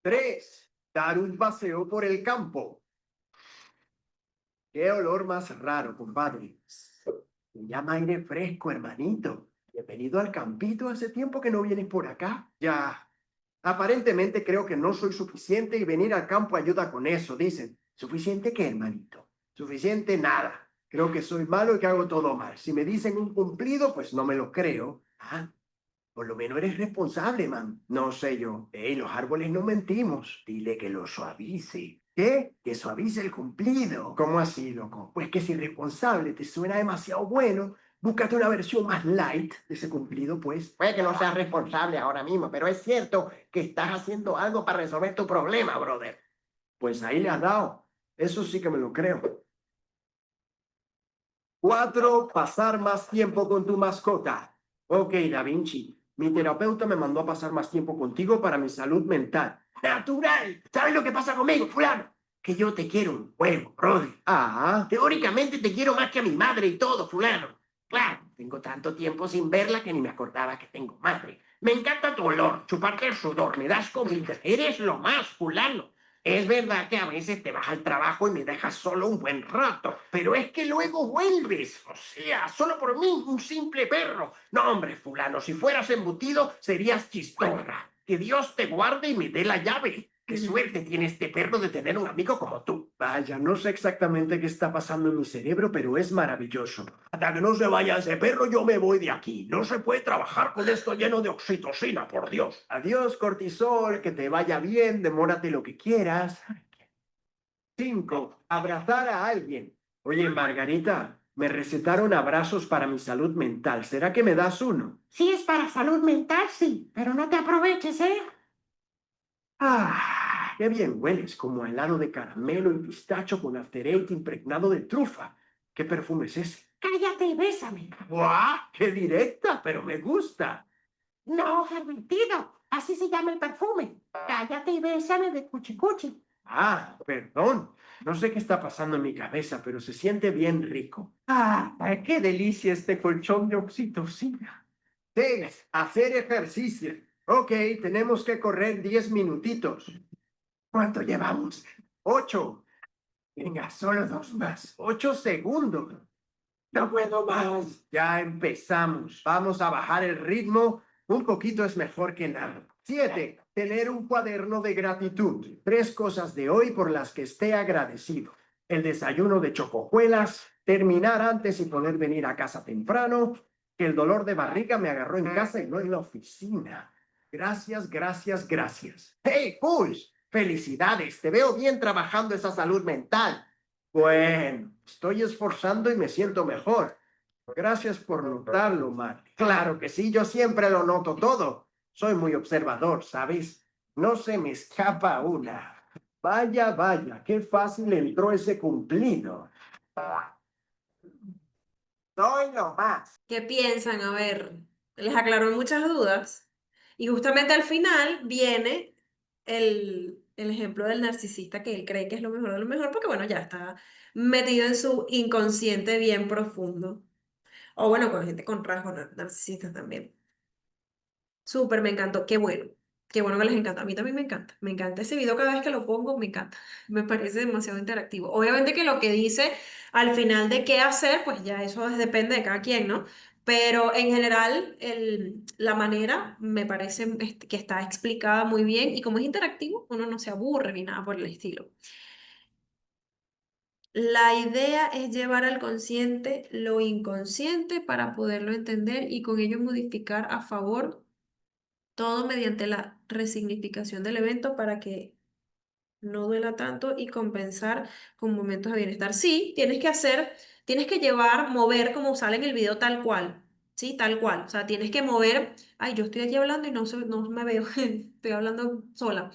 3. dar un paseo por el campo. Qué olor más raro, compadre. Me llama aire fresco, hermanito. Bienvenido al campito. Hace tiempo que no vienes por acá. Ya. Aparentemente creo que no soy suficiente y venir al campo ayuda con eso, dicen. ¿Suficiente qué, hermanito? Suficiente nada. Creo que soy malo y que hago todo mal. Si me dicen un cumplido, pues no me lo creo. Ah, por lo menos eres responsable, man. No sé yo. Los árboles no mentimos. Dile que lo suavice. ¿Qué? Que suavice el cumplido. ¿Cómo así, loco? Pues que si responsable te suena demasiado bueno, búscate una versión más light de ese cumplido, pues. Puede que no seas responsable ahora mismo, pero es cierto que estás haciendo algo para resolver tu problema, brother. Pues ahí le has dado. Eso sí que me lo creo. 4, pasar más tiempo con tu mascota. Ok, Da Vinci. Mi terapeuta me mandó a pasar más tiempo contigo para mi salud mental. Natural. ¿Sabes lo que pasa conmigo, fulano? Que yo te quiero un huevo, brother. Ah. Teóricamente te quiero más que a mi madre y todo, fulano. Claro, tengo tanto tiempo sin verla que ni me acordaba que tengo madre. Me encanta tu olor, chuparte el sudor, me das comida. Eres lo más, fulano. Es verdad que a veces te vas al trabajo y me dejas solo un buen rato, pero es que luego vuelves. O sea, solo por mí, un simple perro. No, hombre, fulano, si fueras embutido, serías chistorra. Que Dios te guarde y me dé la llave. Qué suerte tiene este perro de tener un amigo como tú. Vaya, no sé exactamente qué está pasando en mi cerebro, pero es maravilloso. Hasta que no se vaya ese perro, yo me voy de aquí. No se puede trabajar con esto lleno de oxitocina, por Dios. Adiós, cortisol, que te vaya bien, demórate lo que quieras. 5, abrazar a alguien. Oye, Margarita, me recetaron abrazos para mi salud mental. ¿Será que me das uno? Si es para salud mental, sí, pero no te aproveches, ¿eh? Ah, qué bien hueles, como a helado de caramelo y pistacho con after eight impregnado de trufa. ¿Qué perfume es ese? Cállate y bésame. ¡Guau! ¡Qué directa! Pero me gusta. No, permitido. Así se llama el perfume. Cállate y bésame de cuchi cuchi. Ah, perdón. No sé qué está pasando en mi cabeza, pero se siente bien rico. Ah, qué delicia este colchón de oxitocina. 6, hacer ejercicio. Ok, tenemos que correr 10 minutitos. ¿Cuánto llevamos? 8. Venga, solo 2 más. 8 segundos. No puedo más. Ya empezamos. Vamos a bajar el ritmo. Un poquito es mejor que nada. 7, tener un cuaderno de gratitud. 3 cosas de hoy por las que esté agradecido. El desayuno de chocojuelas, terminar antes y poder venir a casa temprano, que el dolor de barriga me agarró en casa y no en la oficina. Gracias, gracias, gracias. ¡Hey, Push! Felicidades, te veo bien trabajando esa salud mental. Bueno, estoy esforzando y me siento mejor. Gracias por notarlo, Mark. Claro que sí, yo siempre lo noto todo. Soy muy observador, ¿sabes? No se me escapa una. Vaya, vaya, qué fácil entró ese cumplido. Soy lo más. ¿Qué piensan? A ver, les aclaró muchas dudas. Y justamente al final viene el ejemplo del narcisista que él cree que es lo mejor de lo mejor, porque bueno, ya está metido en su inconsciente bien profundo. O bueno, con gente con rasgos narcisistas también. Súper, me encantó. Qué bueno. Qué bueno que les encanta. A mí también me encanta. Me encanta ese video cada vez que lo pongo, me encanta. Me parece demasiado interactivo. Obviamente que lo que dice al final de qué hacer, pues ya eso depende de cada quien, ¿no? Pero en general, la manera me parece que está explicada muy bien y como es interactivo, uno no se aburre ni nada por el estilo. La idea es llevar al consciente lo inconsciente para poderlo entender y con ello modificar a favor todo mediante la resignificación del evento para que no duela tanto y compensar con momentos de bienestar. Sí, tienes que llevar, mover como sale en el video tal cual, sí, tal cual. O sea, tienes que mover, ay, yo estoy aquí hablando y no me veo, estoy hablando sola.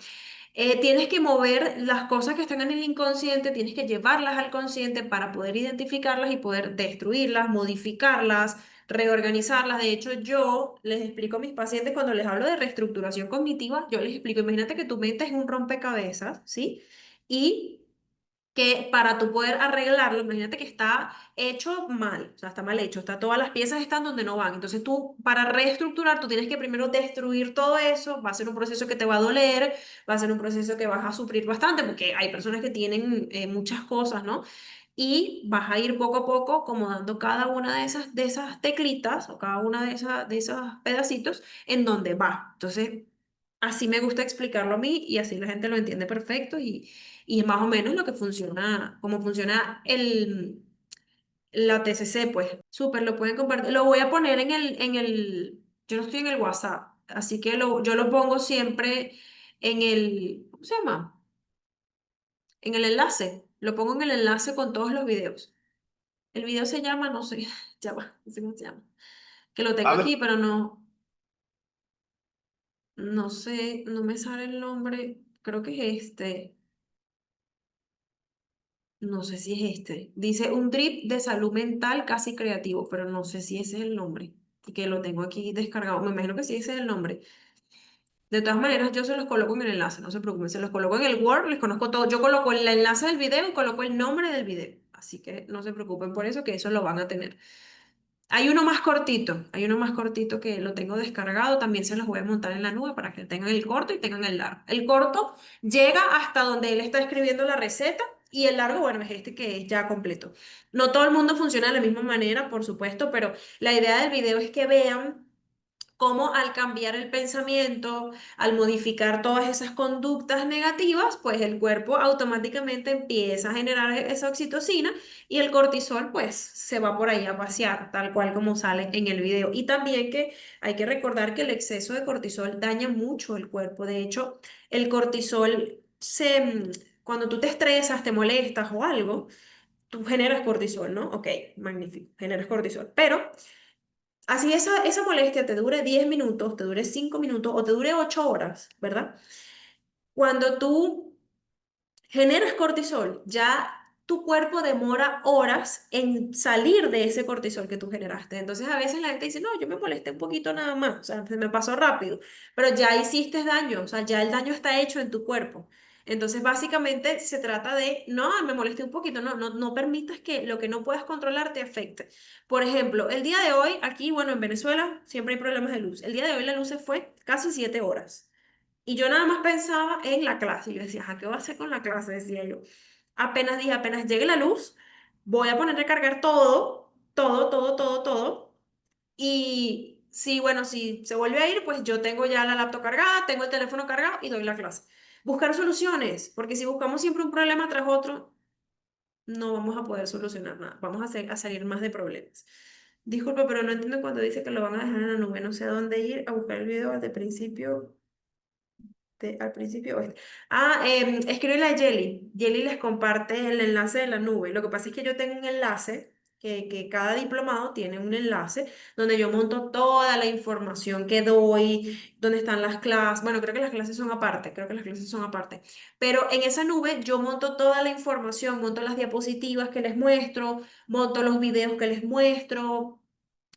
Tienes que mover las cosas que están en el inconsciente, tienes que llevarlas al consciente para poder identificarlas y poder destruirlas, modificarlas, reorganizarlas. De hecho, yo les explico a mis pacientes cuando les hablo de reestructuración cognitiva, yo les explico, imagínate que tu mente es un rompecabezas, ¿sí? Y que para tú poder arreglarlo, imagínate que está hecho mal, o sea, está mal hecho, todas las piezas están donde no van. Entonces tú, para reestructurar, tú tienes que primero destruir todo eso, va a ser un proceso que te va a doler, va a ser un proceso que vas a sufrir bastante, porque hay personas que tienen muchas cosas, ¿no? Y vas a ir poco a poco acomodando cada una de esas teclitas o cada una de esos pedacitos en donde va. Entonces, así me gusta explicarlo a mí y así la gente lo entiende perfecto y es más o menos lo que funciona, cómo funciona la TCC, pues. Súper, lo pueden compartir. Lo voy a poner yo no estoy en el WhatsApp, así que yo lo pongo siempre ¿cómo se llama? En el enlace. Lo pongo en el enlace con todos los videos. El video se llama, no sé, ya va, no sé cómo se llama. Que lo tengo A ver, aquí, pero no sé, no me sale el nombre. Creo que es este. No sé si es este. Dice un drip de salud mental casi creativo, pero no sé si ese es el nombre. Y que lo tengo aquí descargado. Me imagino que sí, ese es el nombre. De todas maneras, yo se los coloco en el enlace, no se preocupen. Se los coloco en el Word, les conozco todo. Yo coloco el enlace del video y coloco el nombre del video. Así que no se preocupen por eso, que eso lo van a tener. Hay uno más cortito que lo tengo descargado, también se los voy a montar en la nube para que tengan el corto y tengan el largo. El corto llega hasta donde él está escribiendo la receta y el largo, bueno, es este que es ya completo. No todo el mundo funciona de la misma manera, por supuesto, pero la idea del video es que vean cómo al cambiar el pensamiento, al modificar todas esas conductas negativas, pues el cuerpo automáticamente empieza a generar esa oxitocina y el cortisol pues se va por ahí a pasear, tal cual como sale en el video. Y también que hay que recordar que el exceso de cortisol daña mucho el cuerpo. De hecho, el cortisol cuando tú te estresas, te molestas o algo, tú generas cortisol, ¿no? Ok, magnífico, generas cortisol. Pero así esa molestia te dure 10 minutos, te dure 5 minutos o te dure 8 horas, ¿verdad? Cuando tú generas cortisol, ya tu cuerpo demora horas en salir de ese cortisol que tú generaste. Entonces a veces la gente dice, no, yo me molesté un poquito nada más, o sea, se me pasó rápido, pero ya hiciste daño, o sea, ya el daño está hecho en tu cuerpo. Entonces básicamente se trata de, no, me molesté un poquito, no permitas que lo que no puedas controlar te afecte. Por ejemplo, el día de hoy, aquí, bueno, en Venezuela siempre hay problemas de luz. El día de hoy la luz se fue casi 7 horas. Y yo nada más pensaba en la clase. Y yo decía, ¿a qué voy a hacer con la clase? Decía yo. Apenas dije, apenas llegue la luz, voy a poner a cargar todo. Y si, bueno, si se vuelve a ir, pues yo tengo ya la laptop cargada, tengo el teléfono cargado y doy la clase. Buscar soluciones, porque si buscamos siempre un problema tras otro, no vamos a poder solucionar nada. Vamos a salir más de problemas. Disculpe, pero no entiendo cuando dice que lo van a dejar en la nube. No sé a dónde ir a buscar el video desde el principio al principio oeste. Escríbele a Jelly. Jelly les comparte el enlace de la nube. Lo que pasa es que yo tengo un enlace, que cada diplomado tiene un enlace donde yo monto toda la información que doy, donde están las clases. Bueno, creo que las clases son aparte, creo que las clases son aparte. Pero en esa nube yo monto toda la información, monto las diapositivas que les muestro, monto los videos que les muestro.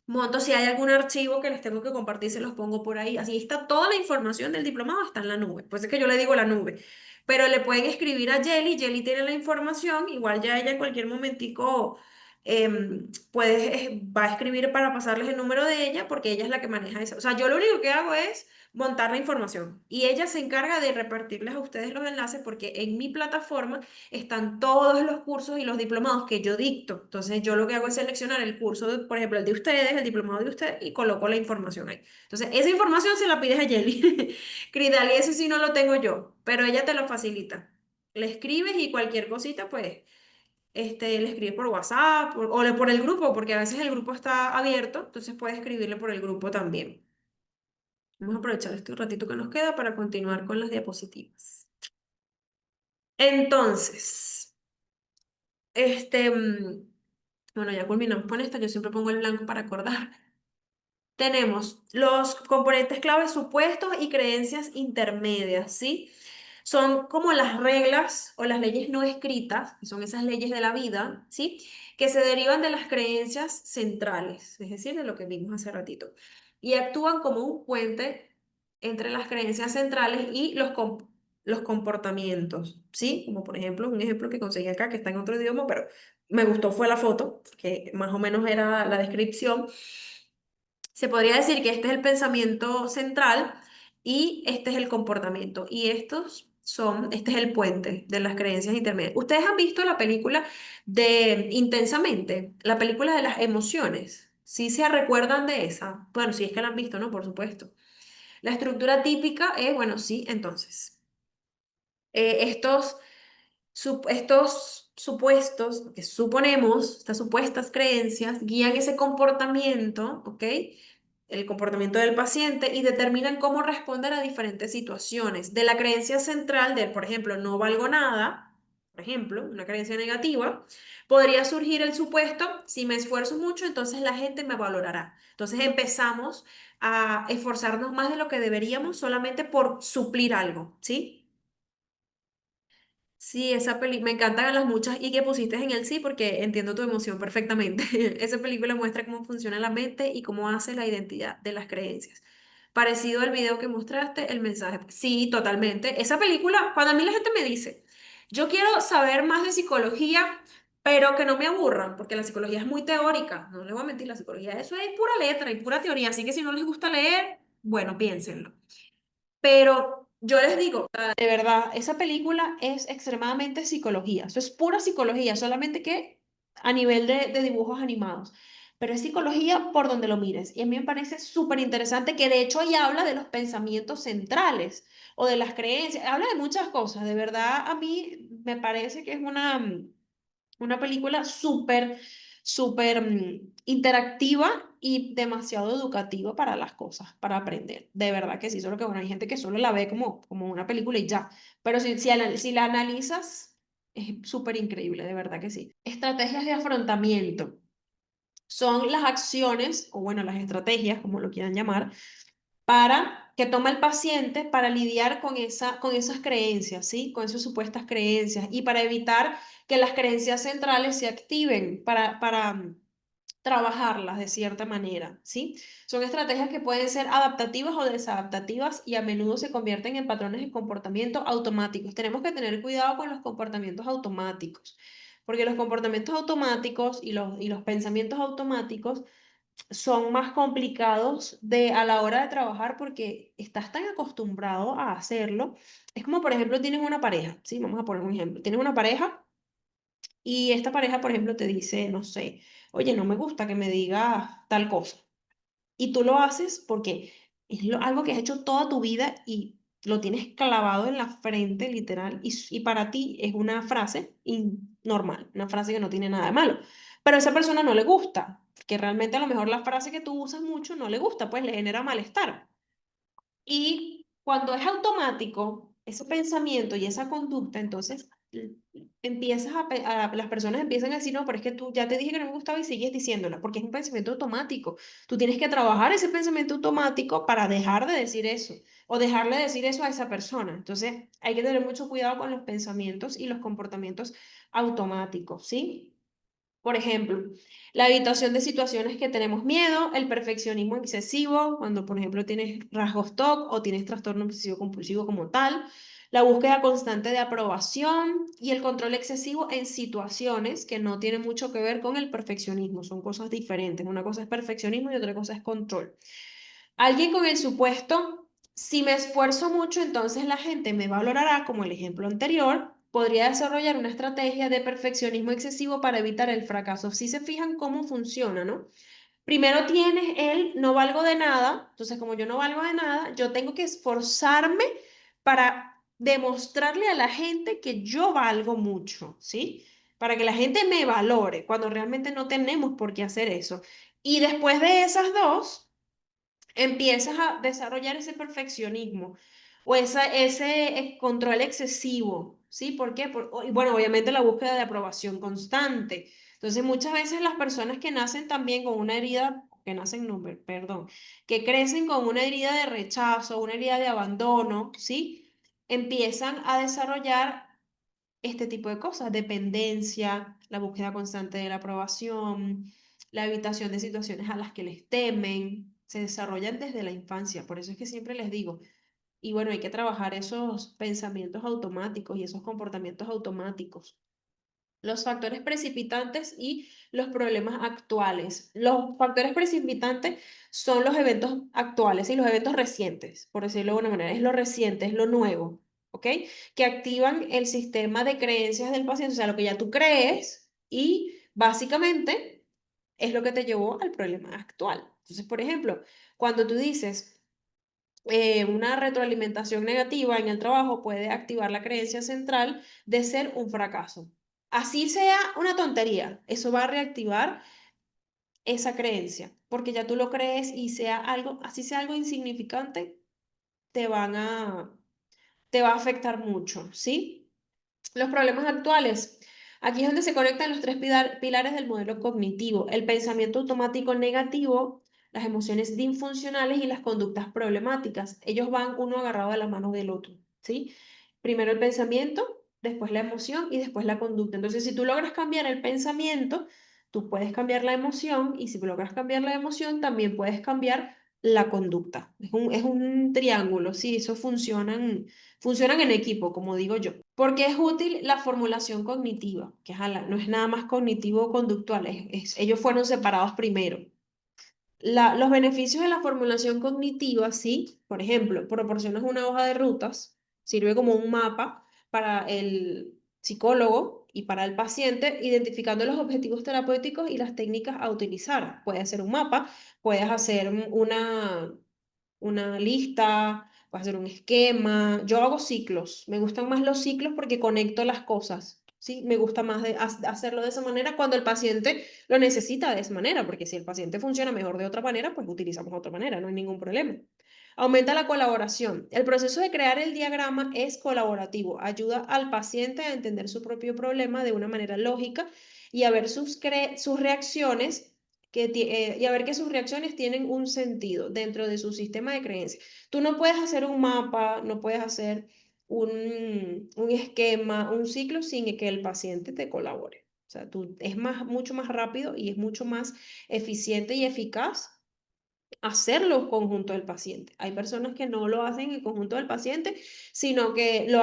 Monto si hay algún archivo que les tengo que compartir, se los pongo por ahí. Así está toda la información del diplomado, está en la nube. Pues es que yo le digo la nube. Pero le pueden escribir a Jelly, Jelly tiene la información, igual ya ella en cualquier momentico va a escribir para pasarles el número de ella, porque ella es la que maneja eso. O sea, yo lo único que hago es montar la información y ella se encarga de repartirles a ustedes los enlaces, porque en mi plataforma están todos los cursos y los diplomados que yo dicto. Entonces yo lo que hago es seleccionar el curso, por ejemplo, el de ustedes, el diplomado de ustedes, y coloco la información ahí. Entonces esa información se la pides a Jelly. Cridal, y ese sí no lo tengo yo, pero ella te lo facilita. Le escribes y cualquier cosita, pues, le escribes por WhatsApp por el grupo, porque a veces el grupo está abierto, entonces puedes escribirle por el grupo también. Vamos a aprovechar este ratito que nos queda para continuar con las diapositivas. Entonces, este, mm, bueno, ya culminamos con esta, yo siempre pongo el blanco para acordar. Tenemos los componentes claves, supuestos y creencias intermedias, ¿sí? Son como las reglas o las leyes no escritas, que son esas leyes de la vida, ¿sí? Que se derivan de las creencias centrales, es decir, de lo que vimos hace ratito. Y actúan como un puente entre las creencias centrales y los comportamientos, ¿sí? Como por ejemplo, un ejemplo que conseguí acá, que está en otro idioma, pero me gustó fue la foto, que más o menos era la descripción. Se podría decir que este es el pensamiento central y este es el comportamiento. Y este es el puente de las creencias intermedias. ¿Ustedes han visto la película de Intensamente? La película de las emociones. ¿Sí se recuerdan de esa? Bueno, si es que la han visto, ¿no? Por supuesto. La estructura típica es, bueno, sí, entonces. Estos supuestos, que suponemos, estas supuestas creencias, guían ese comportamiento, ¿ok? El comportamiento del paciente y determinan cómo responder a diferentes situaciones. De la creencia central de, por ejemplo, no valgo nada, por ejemplo, una creencia negativa, podría surgir el supuesto, si me esfuerzo mucho, entonces la gente me valorará. Entonces empezamos a esforzarnos más de lo que deberíamos solamente por suplir algo, ¿sí? Sí, esa peli, me encantan las muchas y que pusiste en el sí porque entiendo tu emoción perfectamente. Esa película muestra cómo funciona la mente y cómo hace la identidad de las creencias. Parecido al video que mostraste, el mensaje. Sí, totalmente. Esa película, cuando a mí la gente me dice, yo quiero saber más de psicología, pero que no me aburran, porque la psicología es muy teórica. No les voy a mentir, la psicología eso es pura letra y pura teoría, así que si no les gusta leer, bueno, piénsenlo. Pero yo les digo, de verdad, esa película es extremadamente psicología. Eso es pura psicología, solamente que a nivel de dibujos animados. Pero es psicología por donde lo mires. Y a mí me parece súper interesante que de hecho ahí habla de los pensamientos centrales o de las creencias. Habla de muchas cosas. De verdad, a mí me parece que es una película súper interactiva y demasiado educativa para las cosas, para aprender. De verdad que sí, solo que bueno, hay gente que solo la ve como una película y ya. Pero si la analizas, es súper increíble, de verdad que sí. Estrategias de afrontamiento son las acciones, o bueno, las estrategias, como lo quieran llamar, para que toma el paciente para lidiar con esas creencias, ¿sí? Con esas supuestas creencias y para evitar que las creencias centrales se activen para trabajarlas de cierta manera, ¿sí? Son estrategias que pueden ser adaptativas o desadaptativas y a menudo se convierten en patrones de comportamiento automáticos. Tenemos que tener cuidado con los comportamientos automáticos, porque los comportamientos automáticos y los pensamientos automáticos son más complicados a la hora de trabajar porque estás tan acostumbrado a hacerlo. Es como, por ejemplo, tienes una pareja, ¿sí? Vamos a poner un ejemplo. Tienes una pareja y esta pareja, por ejemplo, te dice, no sé, oye, no me gusta que me digas tal cosa. Y tú lo haces porque es algo que has hecho toda tu vida y lo tienes clavado en la frente, literal, y para ti es una frase normal, una frase que no tiene nada de malo. Pero a esa persona no le gusta, que realmente a lo mejor la frase que tú usas mucho no le gusta, pues le genera malestar. Y cuando es automático, ese pensamiento y esa conducta, entonces las personas empiezan a decir, no, pero es que tú ya te dije que no me gustaba y sigues diciéndola, porque es un pensamiento automático. Tú tienes que trabajar ese pensamiento automático para dejar de decir eso o dejarle de decir eso a esa persona. Entonces, hay que tener mucho cuidado con los pensamientos y los comportamientos automáticos, ¿sí? Por ejemplo, la evitación de situaciones que tenemos miedo, el perfeccionismo excesivo, cuando por ejemplo tienes rasgos TOC o tienes trastorno obsesivo compulsivo como tal, la búsqueda constante de aprobación y el control excesivo en situaciones que no tienen mucho que ver con el perfeccionismo, son cosas diferentes. Una cosa es perfeccionismo y otra cosa es control. Alguien con el supuesto, si me esfuerzo mucho, entonces la gente me valorará, como el ejemplo anterior, podría desarrollar una estrategia de perfeccionismo excesivo para evitar el fracaso. Si se fijan cómo funciona, ¿no? Primero tienes el no valgo de nada, entonces como yo no valgo de nada, yo tengo que esforzarme para demostrarle a la gente que yo valgo mucho, ¿sí? Para que la gente me valore, cuando realmente no tenemos por qué hacer eso. Y después de esas dos empiezas a desarrollar ese perfeccionismo o ese control excesivo, ¿sí? ¿Por qué? Y bueno, obviamente la búsqueda de aprobación constante. Entonces, muchas veces las personas que nacen también con una herida, que nacen, no, perdón, que crecen con una herida de rechazo, una herida de abandono, ¿sí? Empiezan a desarrollar este tipo de cosas, dependencia, la búsqueda constante de la aprobación, la evitación de situaciones a las que les temen, se desarrollan desde la infancia. Por eso es que siempre les digo, Y bueno, hay que trabajar esos pensamientos automáticos y esos comportamientos automáticos. Los factores precipitantes y los problemas actuales. Los factores precipitantes son los eventos actuales y los eventos recientes, por decirlo de alguna manera. Es lo reciente, es lo nuevo, ¿ok? Que activan el sistema de creencias del paciente, o sea, lo que ya tú crees y básicamente es lo que te llevó al problema actual. Entonces, por ejemplo, cuando tú dices una retroalimentación negativa en el trabajo puede activar la creencia central de ser un fracaso. Así sea una tontería, eso va a reactivar esa creencia, porque ya tú lo crees y sea algo, así sea algo insignificante, te van a, te va a afectar mucho, ¿sí? Los problemas actuales. Aquí es donde se conectan los tres pilares del modelo cognitivo, el pensamiento automático negativo, las emociones disfuncionales y las conductas problemáticas. Ellos van uno agarrado de la mano del otro, ¿sí? Primero el pensamiento, después la emoción y después la conducta. Entonces, si tú logras cambiar el pensamiento, tú puedes cambiar la emoción y si logras cambiar la emoción, también puedes cambiar la conducta. Es un triángulo, sí, eso funcionan en equipo, como digo yo. Porque es útil la formulación cognitiva, que no es nada más cognitivo-conductual, ellos fueron separados primero. Los beneficios de la formulación cognitiva, sí, por ejemplo, proporcionas una hoja de rutas, sirve como un mapa para el psicólogo y para el paciente, identificando los objetivos terapéuticos y las técnicas a utilizar. Puedes hacer un mapa, puedes hacer una lista, puedes hacer un esquema. Yo hago ciclos, me gustan más los ciclos porque conecto las cosas, ¿sí? Me gusta más hacerlo de esa manera cuando el paciente lo necesita de esa manera, porque si el paciente funciona mejor de otra manera, pues utilizamos otra manera, no hay ningún problema. Aumenta la colaboración. El proceso de crear el diagrama es colaborativo, ayuda al paciente a entender su propio problema de una manera lógica y a ver sus reacciones y a ver que sus reacciones tienen un sentido dentro de su sistema de creencias. Tú no puedes hacer un mapa, no puedes hacer un esquema, un ciclo sin que el paciente te colabore. O sea, es mucho más rápido y es mucho más eficiente y eficaz hacerlo en conjunto del paciente. Hay personas que no lo hacen en conjunto del paciente, sino que lo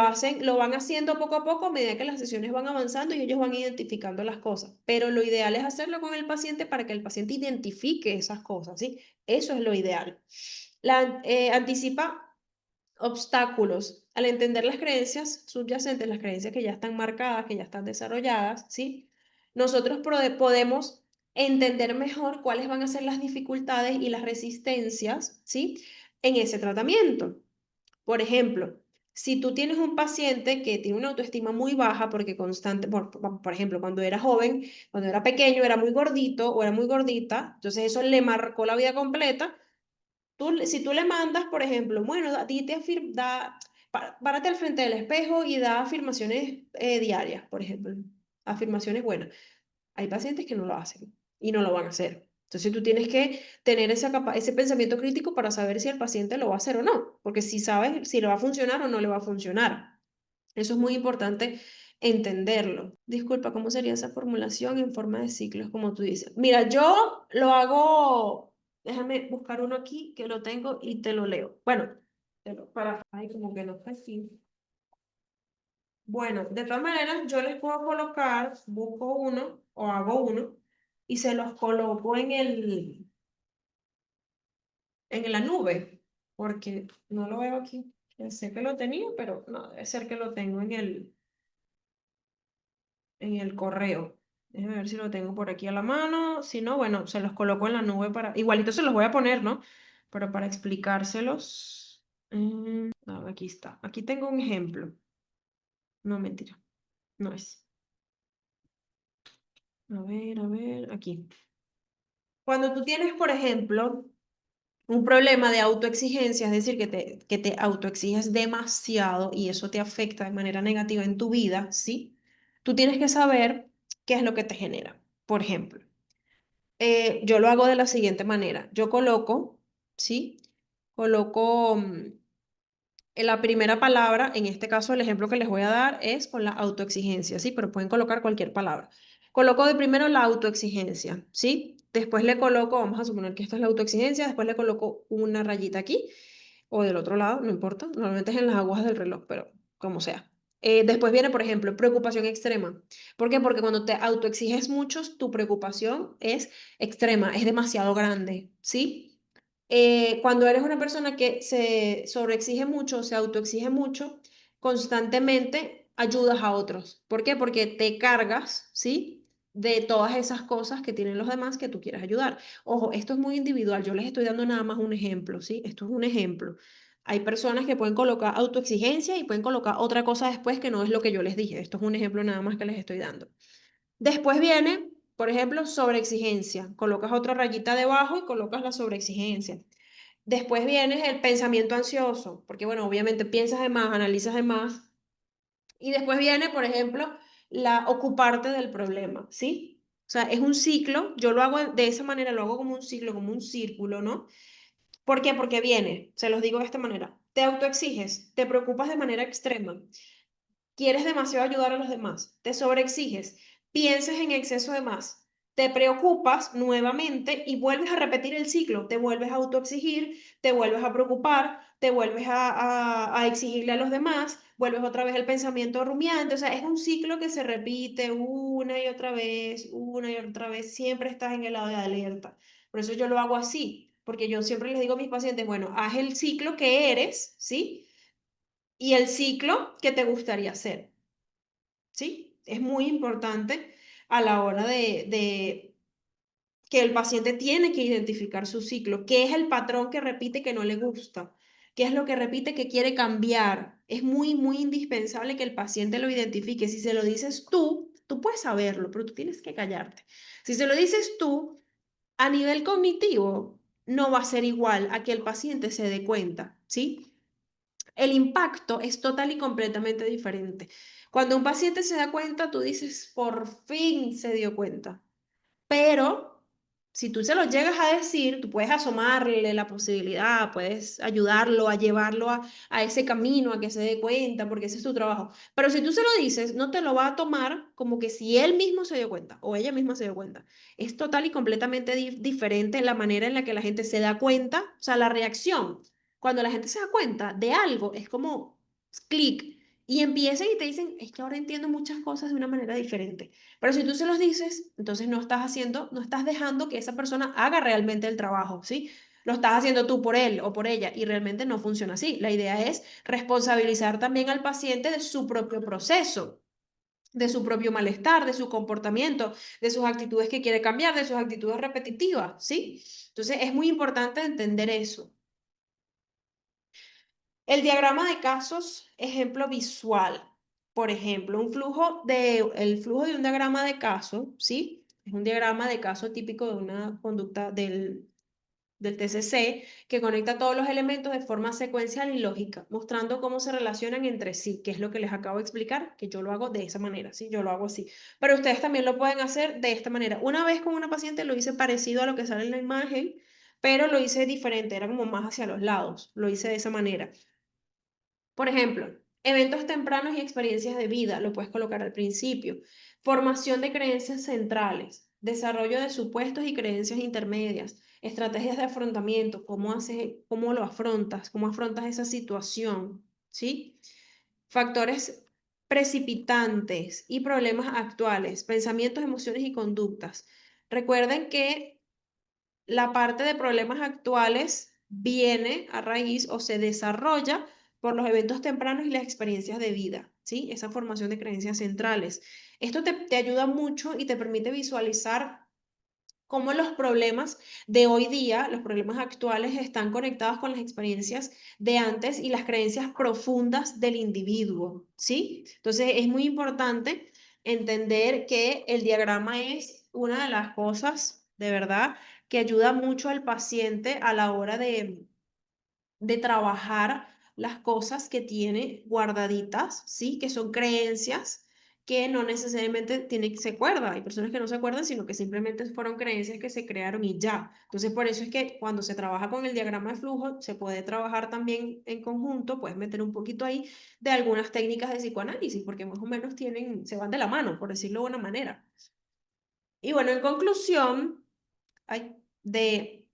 van haciendo poco a poco a medida que las sesiones van avanzando y ellos van identificando las cosas. Pero lo ideal es hacerlo con el paciente para que el paciente identifique esas cosas, ¿sí? Eso es lo ideal. Anticipa obstáculos. Al entender las creencias subyacentes, las creencias que ya están marcadas, que ya están desarrolladas, ¿sí? Nosotros podemos entender mejor cuáles van a ser las dificultades y las resistencias, ¿sí? En ese tratamiento. Por ejemplo, si tú tienes un paciente que tiene una autoestima muy baja porque por ejemplo, cuando era joven, cuando era pequeño, era muy gordito o era muy gordita, entonces eso le marcó la vida completa. Si tú le mandas, por ejemplo, bueno, párate al frente del espejo y da afirmaciones diarias, por ejemplo, afirmaciones buenas. Hay pacientes que no lo hacen y no lo van a hacer. Entonces tú tienes que tener ese pensamiento crítico para saber si el paciente lo va a hacer o no, porque si sabes si le va a funcionar o no le va a funcionar. Eso es muy importante entenderlo. Disculpa, ¿cómo sería esa formulación en forma de ciclos, como tú dices? Mira, yo lo hago, déjame buscar uno aquí que lo tengo y te lo leo. Bueno, ay, como que no está aquí. Bueno, de todas maneras, yo les puedo colocar, busco uno o hago uno y se los coloco en la nube, porque no lo veo aquí. Sé que lo tenía, pero no, debe ser que lo tengo en el correo. Déjame ver si lo tengo por aquí a la mano. Si no, bueno, se los coloco en la nube para... Igualito se los voy a poner, ¿no? Pero para explicárselos... aquí está. Aquí tengo un ejemplo. No, mentira. No es. A ver, aquí. Cuando tú tienes, por ejemplo, un problema de autoexigencia, es decir, que te autoexiges demasiado y eso te afecta de manera negativa en tu vida, ¿sí? Tú tienes que saber qué es lo que te genera. Por ejemplo, yo lo hago de la siguiente manera. Yo coloco, ¿sí? Coloco en la primera palabra, en este caso el ejemplo que les voy a dar es con la autoexigencia, ¿sí? Pero pueden colocar cualquier palabra. Coloco de primero la autoexigencia, ¿sí? Después le coloco, vamos a suponer que esto es la autoexigencia, después le coloco una rayita aquí o del otro lado, no importa, normalmente es en las agujas del reloj, pero como sea. Después viene, por ejemplo, preocupación extrema. ¿Por qué? Porque cuando te autoexiges mucho, tu preocupación es extrema, es demasiado grande, ¿sí? Cuando eres una persona que se sobreexige mucho, se autoexige mucho, constantemente ayudas a otros. ¿Por qué? Porque te cargas, ¿sí? De todas esas cosas que tienen los demás que tú quieres ayudar. Ojo, esto es muy individual. Yo les estoy dando nada más un ejemplo, ¿sí? Esto es un ejemplo. Hay personas que pueden colocar autoexigencia y pueden colocar otra cosa después que no es lo que yo les dije. Esto es un ejemplo nada más que les estoy dando. Después viene, por ejemplo, sobreexigencia. Colocas otra rayita debajo y colocas la sobreexigencia. Después viene el pensamiento ansioso, porque bueno, obviamente piensas de más, analizas de más. Y después viene, por ejemplo, la ocuparte del problema, ¿sí? O sea, es un ciclo, yo lo hago de esa manera, lo hago como un ciclo, como un círculo, ¿no? ¿Por qué? Porque viene, se los digo de esta manera, te autoexiges, te preocupas de manera extrema, quieres demasiado ayudar a los demás, te sobreexiges, piensas en exceso de más, te preocupas nuevamente y vuelves a repetir el ciclo, te vuelves a autoexigir, te vuelves a preocupar, te vuelves a exigirle a los demás, vuelves otra vez el pensamiento rumiante, o sea, es un ciclo que se repite una y otra vez, siempre estás en el lado de alerta. Por eso yo lo hago así, porque yo siempre les digo a mis pacientes, bueno, haz el ciclo que eres, ¿sí? Y el ciclo que te gustaría hacer. ¿Sí? Es muy importante a la hora de que el paciente tiene que identificar su ciclo, qué es el patrón que repite que no le gusta, qué es lo que repite que quiere cambiar. Es muy, muy indispensable que el paciente lo identifique. Si se lo dices tú puedes saberlo, pero tú tienes que callarte. Si se lo dices tú, a nivel cognitivo, no va a ser igual a que el paciente se dé cuenta, ¿sí? El impacto es total y completamente diferente. Cuando un paciente se da cuenta, tú dices, por fin se dio cuenta. Pero si tú se lo llegas a decir, tú puedes asomarle la posibilidad, puedes ayudarlo a llevarlo a ese camino, a que se dé cuenta, porque ese es tu trabajo. Pero si tú se lo dices, no te lo va a tomar como que si él mismo se dio cuenta o ella misma se dio cuenta. Es total y completamente diferente la manera en la que la gente se da cuenta, o sea, la reacción. Cuando la gente se da cuenta de algo, es como clic. Y empiezan y te dicen, es que ahora entiendo muchas cosas de una manera diferente. Pero si tú se los dices, entonces no estás haciendo, no estás dejando que esa persona haga realmente el trabajo, ¿sí? Lo estás haciendo tú por él o por ella y realmente no funciona así. La idea es responsabilizar también al paciente de su propio proceso, de su propio malestar, de su comportamiento, de sus actitudes que quiere cambiar, de sus actitudes repetitivas, ¿sí? Entonces es muy importante entender eso. El diagrama de casos, ejemplo visual. Por ejemplo, el flujo de un diagrama de caso, ¿sí? Es un diagrama de caso típico de una conducta del TCC que conecta todos los elementos de forma secuencial y lógica, mostrando cómo se relacionan entre sí, que es lo que les acabo de explicar, que yo lo hago de esa manera, ¿sí? Yo lo hago así. Pero ustedes también lo pueden hacer de esta manera. Una vez con una paciente lo hice parecido a lo que sale en la imagen, pero lo hice diferente, era como más hacia los lados, lo hice de esa manera. Por ejemplo, eventos tempranos y experiencias de vida, lo puedes colocar al principio. Formación de creencias centrales, desarrollo de supuestos y creencias intermedias, estrategias de afrontamiento, cómo lo afrontas, cómo afrontas esa situación, ¿sí? Factores precipitantes y problemas actuales, pensamientos, emociones y conductas. Recuerden que la parte de problemas actuales viene a raíz o se desarrolla por los eventos tempranos y las experiencias de vida, ¿sí? Esa formación de creencias centrales. Esto te ayuda mucho y te permite visualizar cómo los problemas de hoy día, los problemas actuales, están conectados con las experiencias de antes y las creencias profundas del individuo, ¿sí? Entonces es muy importante entender que el diagrama es una de las cosas, de verdad, que ayuda mucho al paciente a la hora de trabajar las cosas que tiene guardaditas, ¿sí? Que son creencias que no necesariamente tienen, se acuerda. Hay personas que no se acuerdan, sino que simplemente fueron creencias que se crearon y ya. Entonces, por eso es que cuando se trabaja con el diagrama de flujo, se puede trabajar también en conjunto, puedes meter un poquito ahí de algunas técnicas de psicoanálisis, porque más o menos tienen, se van de la mano, por decirlo de una manera. Y bueno, en conclusión, de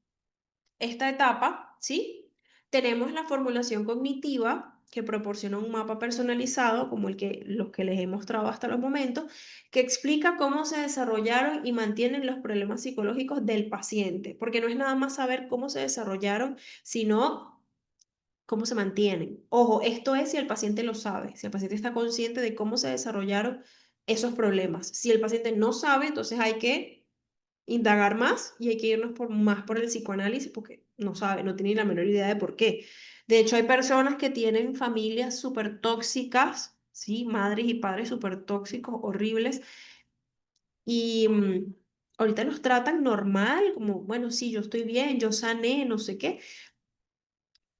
esta etapa, ¿sí? Tenemos la formulación cognitiva, que proporciona un mapa personalizado, como los que les he mostrado hasta los momentos, que explica cómo se desarrollaron y mantienen los problemas psicológicos del paciente, porque no es nada más saber cómo se desarrollaron, sino cómo se mantienen. Ojo, esto es si el paciente lo sabe, si el paciente está consciente de cómo se desarrollaron esos problemas. Si el paciente no sabe, entonces hay que indagar más y hay que irnos más por el psicoanálisis porque no sabe, no tiene ni la menor idea de por qué. De hecho, hay personas que tienen familias súper tóxicas, ¿sí? Madres y padres súper tóxicos, horribles, y ahorita los tratan normal, como, bueno, sí, yo estoy bien, yo sané, no sé qué,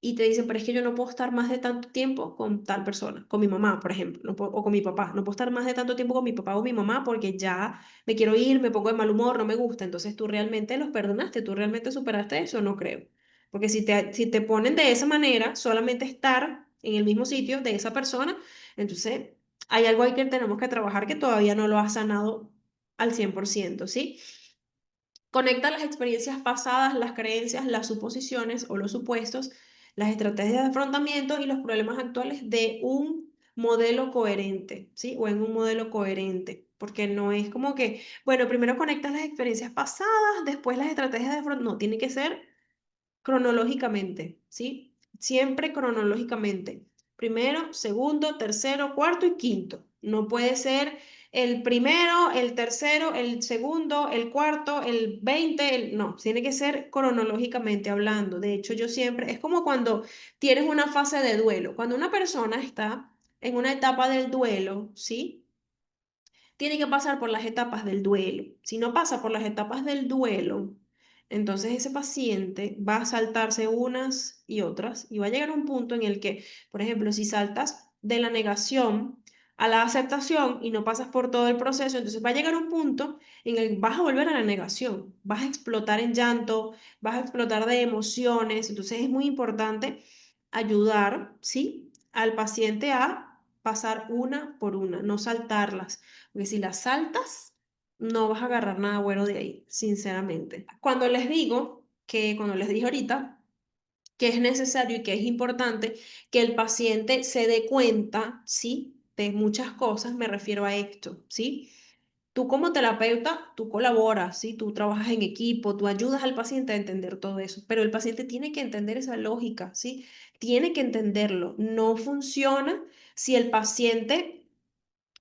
y te dicen, pero es que yo no puedo estar más de tanto tiempo con tal persona, con mi mamá, por ejemplo, o con mi papá. No puedo estar más de tanto tiempo con mi papá o mi mamá porque ya me quiero ir, me pongo de mal humor, no me gusta. Entonces tú realmente los perdonaste, tú realmente superaste eso, no creo. Porque si te ponen de esa manera, solamente estar en el mismo sitio de esa persona, entonces hay algo ahí que tenemos que trabajar que todavía no lo ha sanado al 100%, ¿sí? Conecta las experiencias pasadas, las creencias, las suposiciones o los supuestos, las estrategias de afrontamiento y los problemas actuales de un modelo coherente, ¿sí? O en un modelo coherente, porque no es como que, bueno, primero conectas las experiencias pasadas, después las estrategias de afrontamiento, no, tiene que ser cronológicamente, ¿sí? Siempre cronológicamente. Primero, segundo, tercero, cuarto y quinto. No puede ser el primero, el tercero, el segundo, el cuarto, el 20, no, tiene que ser cronológicamente hablando. De hecho, yo siempre, es como cuando tienes una fase de duelo. Cuando una persona está en una etapa del duelo, ¿sí? Tiene que pasar por las etapas del duelo. Si no pasa por las etapas del duelo, entonces ese paciente va a saltarse unas y otras y va a llegar a un punto en el que, por ejemplo, si saltas de la negación a la aceptación y no pasas por todo el proceso, entonces va a llegar un punto en el que vas a volver a la negación, vas a explotar en llanto, vas a explotar de emociones, entonces es muy importante ayudar, ¿sí? Al paciente a pasar una por una, no saltarlas. Porque si las saltas, no vas a agarrar nada bueno de ahí, sinceramente. Cuando les dije ahorita, que es necesario y que es importante que el paciente se dé cuenta, ¿sí? De muchas cosas, me refiero a esto, ¿sí? Tú como terapeuta, tú colaboras, ¿sí? Tú trabajas en equipo, tú ayudas al paciente a entender todo eso, pero el paciente tiene que entender esa lógica, ¿sí? Tiene que entenderlo. No funciona si el paciente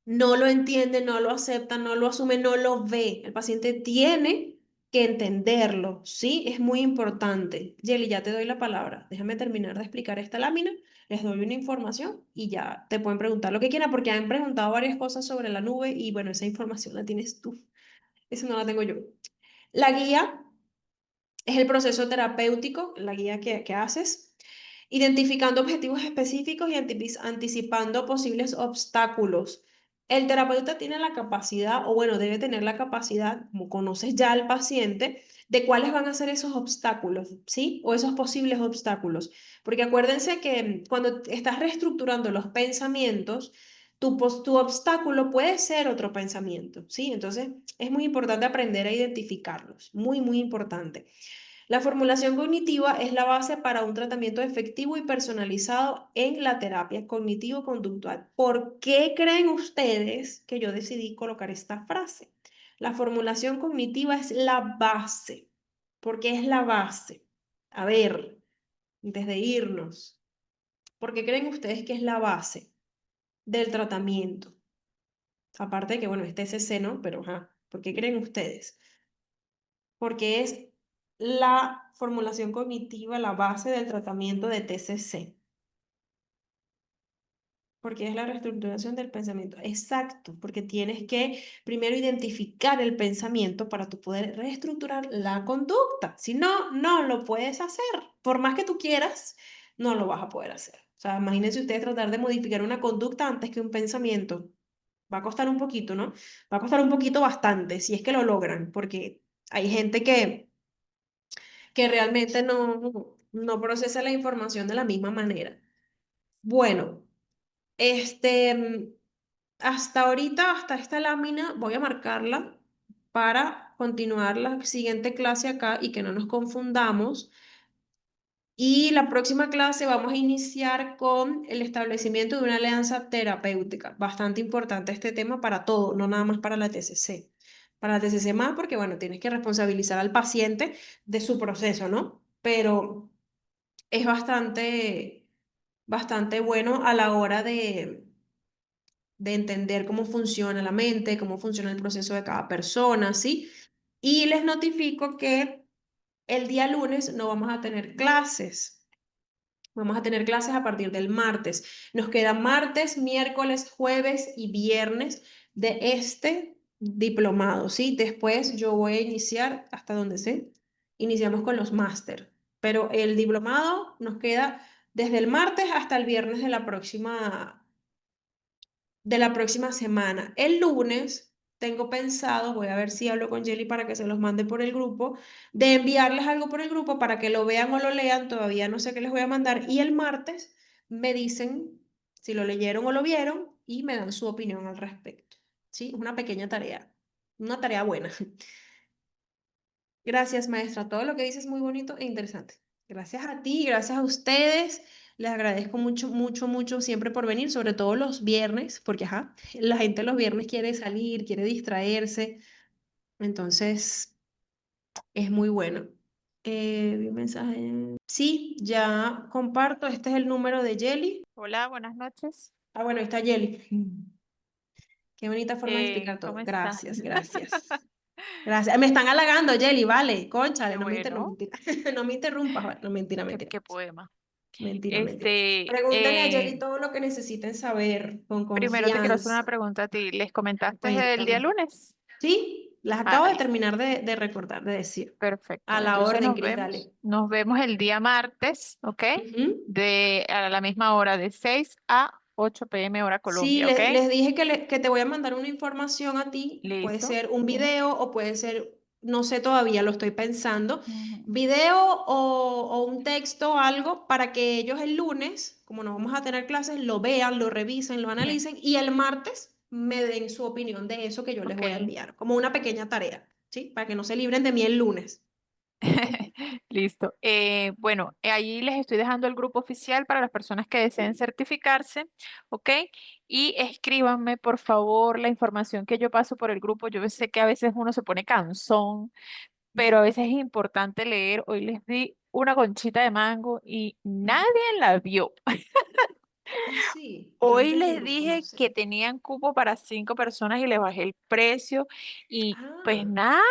no lo entiende, no lo acepta, no lo asume, no lo ve. El paciente tiene que entenderlo, ¿sí? Es muy importante. Yeli, ya te doy la palabra. Déjame terminar de explicar esta lámina. Les doy una información y ya te pueden preguntar lo que quieran porque han preguntado varias cosas sobre la nube y bueno, esa información la tienes tú. Esa no la tengo yo. La guía es el proceso terapéutico, la guía que haces, identificando objetivos específicos y anticipando posibles obstáculos. El terapeuta tiene la capacidad, o bueno, debe tener la capacidad, como conoces ya al paciente, de cuáles van a ser esos obstáculos, ¿sí? O esos posibles obstáculos. Porque acuérdense que cuando estás reestructurando los pensamientos, tu obstáculo puede ser otro pensamiento, ¿sí? Entonces, es muy importante aprender a identificarlos, muy, muy importante. La formulación cognitiva es la base para un tratamiento efectivo y personalizado en la terapia cognitivo-conductual. ¿Por qué creen ustedes que yo decidí colocar esta frase? La formulación cognitiva es la base. ¿Por qué es la base? A ver, antes de irnos, ¿por qué creen ustedes que es la base del tratamiento? Aparte de que, bueno, este es TCC, ¿no? Pero, ajá, ¿por qué creen ustedes? Porque es la formulación cognitiva la base del tratamiento de TCC, porque es la reestructuración del pensamiento. Exacto, porque tienes que primero identificar el pensamiento para tú poder reestructurar la conducta. Si no, no lo puedes hacer. Por más que tú quieras, no lo vas a poder hacer. O sea, imagínense ustedes tratar de modificar una conducta antes que un pensamiento. Va a costar un poquito, ¿no? Va a costar un poquito bastante, si es que lo logran, porque hay gente que realmente no procesa la información de la misma manera. Bueno, este, hasta ahorita, hasta esta lámina, voy a marcarla para continuar la siguiente clase acá y que no nos confundamos. Y la próxima clase vamos a iniciar con el establecimiento de una alianza terapéutica. Bastante importante este tema para todo, no nada más para la TCC. Para la TCC más porque, bueno, tienes que responsabilizar al paciente de su proceso, ¿no? Pero es bastante bueno a la hora de entender cómo funciona la mente, cómo funciona el proceso de cada persona, ¿sí? Y les notifico que el día lunes no vamos a tener clases. Vamos a tener clases a partir del martes. Nos quedan martes, miércoles, jueves y viernes de este diplomado, ¿sí? Después yo voy a iniciar, hasta donde sé, iniciamos con los máster. Pero el diplomado nos queda desde el martes hasta el viernes de la próxima semana. El lunes tengo pensado, voy a ver si hablo con Jelly para que se los mande por el grupo, de enviarles algo por el grupo para que lo vean o lo lean, todavía no sé qué les voy a mandar. Y el martes me dicen si lo leyeron o lo vieron y me dan su opinión al respecto. ¿Sí? Es una pequeña tarea, una tarea buena. Gracias, maestra. Todo lo que dices es muy bonito e interesante. Gracias a ti, gracias a ustedes. Les agradezco mucho, mucho, mucho siempre por venir, sobre todo los viernes, porque ajá, la gente los viernes quiere salir, quiere distraerse. Entonces, es muy bueno. Vi un mensaje. Sí, ya comparto. Este es el número de Jelly. Hola, buenas noches. Ah, bueno, ahí está Jelly. Qué bonita forma de explicar ¿Cómo todo. está? Gracias, gracias. Gracias. Me están halagando, Jelly, vale. Cónchale, Qué no me bueno. mentira. No me interrumpas, vale. No, mentira, mentira. Qué poema. Mentira, mentira. Este, Pregúntale a Jelly eh, todo lo que necesiten saber con primero te quiero hacer una confianza. pregunta a ti. ¿Les comentaste el día Cuéntame. lunes? Sí, las Ah, acabo de listo. terminar de recordar, de decir. A Perfecto. la Entonces orden, nos Cris, vemos. dale. Nos vemos el día martes, ¿ok? Ujú. A la misma hora, de 6 a 8 p.m. hora Sí, Colombia, ¿ok? les dije que te voy a mandar una información a ti. Puede Listo. ser un video o puede ser, no sé todavía, lo estoy pensando. Ujú. Video o un texto, algo, para que ellos el lunes, como no vamos a tener clases, lo vean, lo revisen, lo Sí, analicen y el martes me den su opinión de eso que yo les voy a ok. enviar, como una pequeña tarea, ¿sí? Para que no se libren de mí el lunes. Listo. Bueno, ahí les estoy dejando el grupo oficial para las personas que deseen certificarse, ¿ok? Y escríbanme, por favor, la información que yo paso por el grupo. Yo sé que a veces uno se pone cansón, pero a veces es importante leer. Hoy les di una conchita de mango y nadie la vio. Oh, sí, yo Hoy entré en el les grupo, no dije que sé. tenían cupo para 5 personas y les bajé el precio y pues Ah, nada,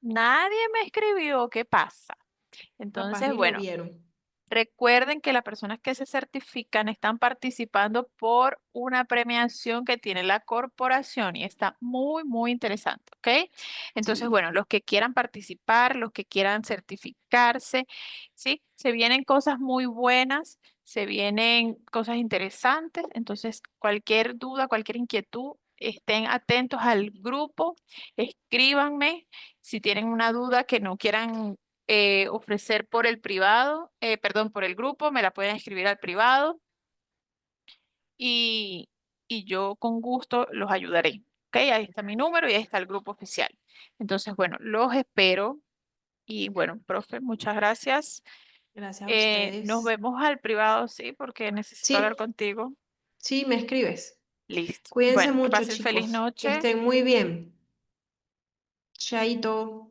nadie me escribió. ¿Qué pasa? capaz Entonces, ni lo bueno. vieron. Recuerden que las personas que se certifican están participando por una premiación que tiene la corporación y está muy, muy interesante, ¿ok? Entonces, Sí, bueno, los que quieran participar, los que quieran certificarse, ¿sí? Se vienen cosas muy buenas, se vienen cosas interesantes. Entonces, cualquier duda, cualquier inquietud, estén atentos al grupo, escríbanme si tienen una duda que no quieran ofrecer por el privado, perdón, por el grupo, me la pueden escribir al privado y, y yo con gusto los ayudaré. ¿Ok? Ahí está mi número y ahí está el grupo oficial. Entonces, bueno, los espero y bueno, profe, muchas gracias. gracias a Nos ustedes. vemos al privado, sí, porque necesito hablar Sí, contigo. sí, me escribes. Listo. Cuídense Bueno, que mucho, pasen feliz chicos. Que noche. estén muy bien. Chaito.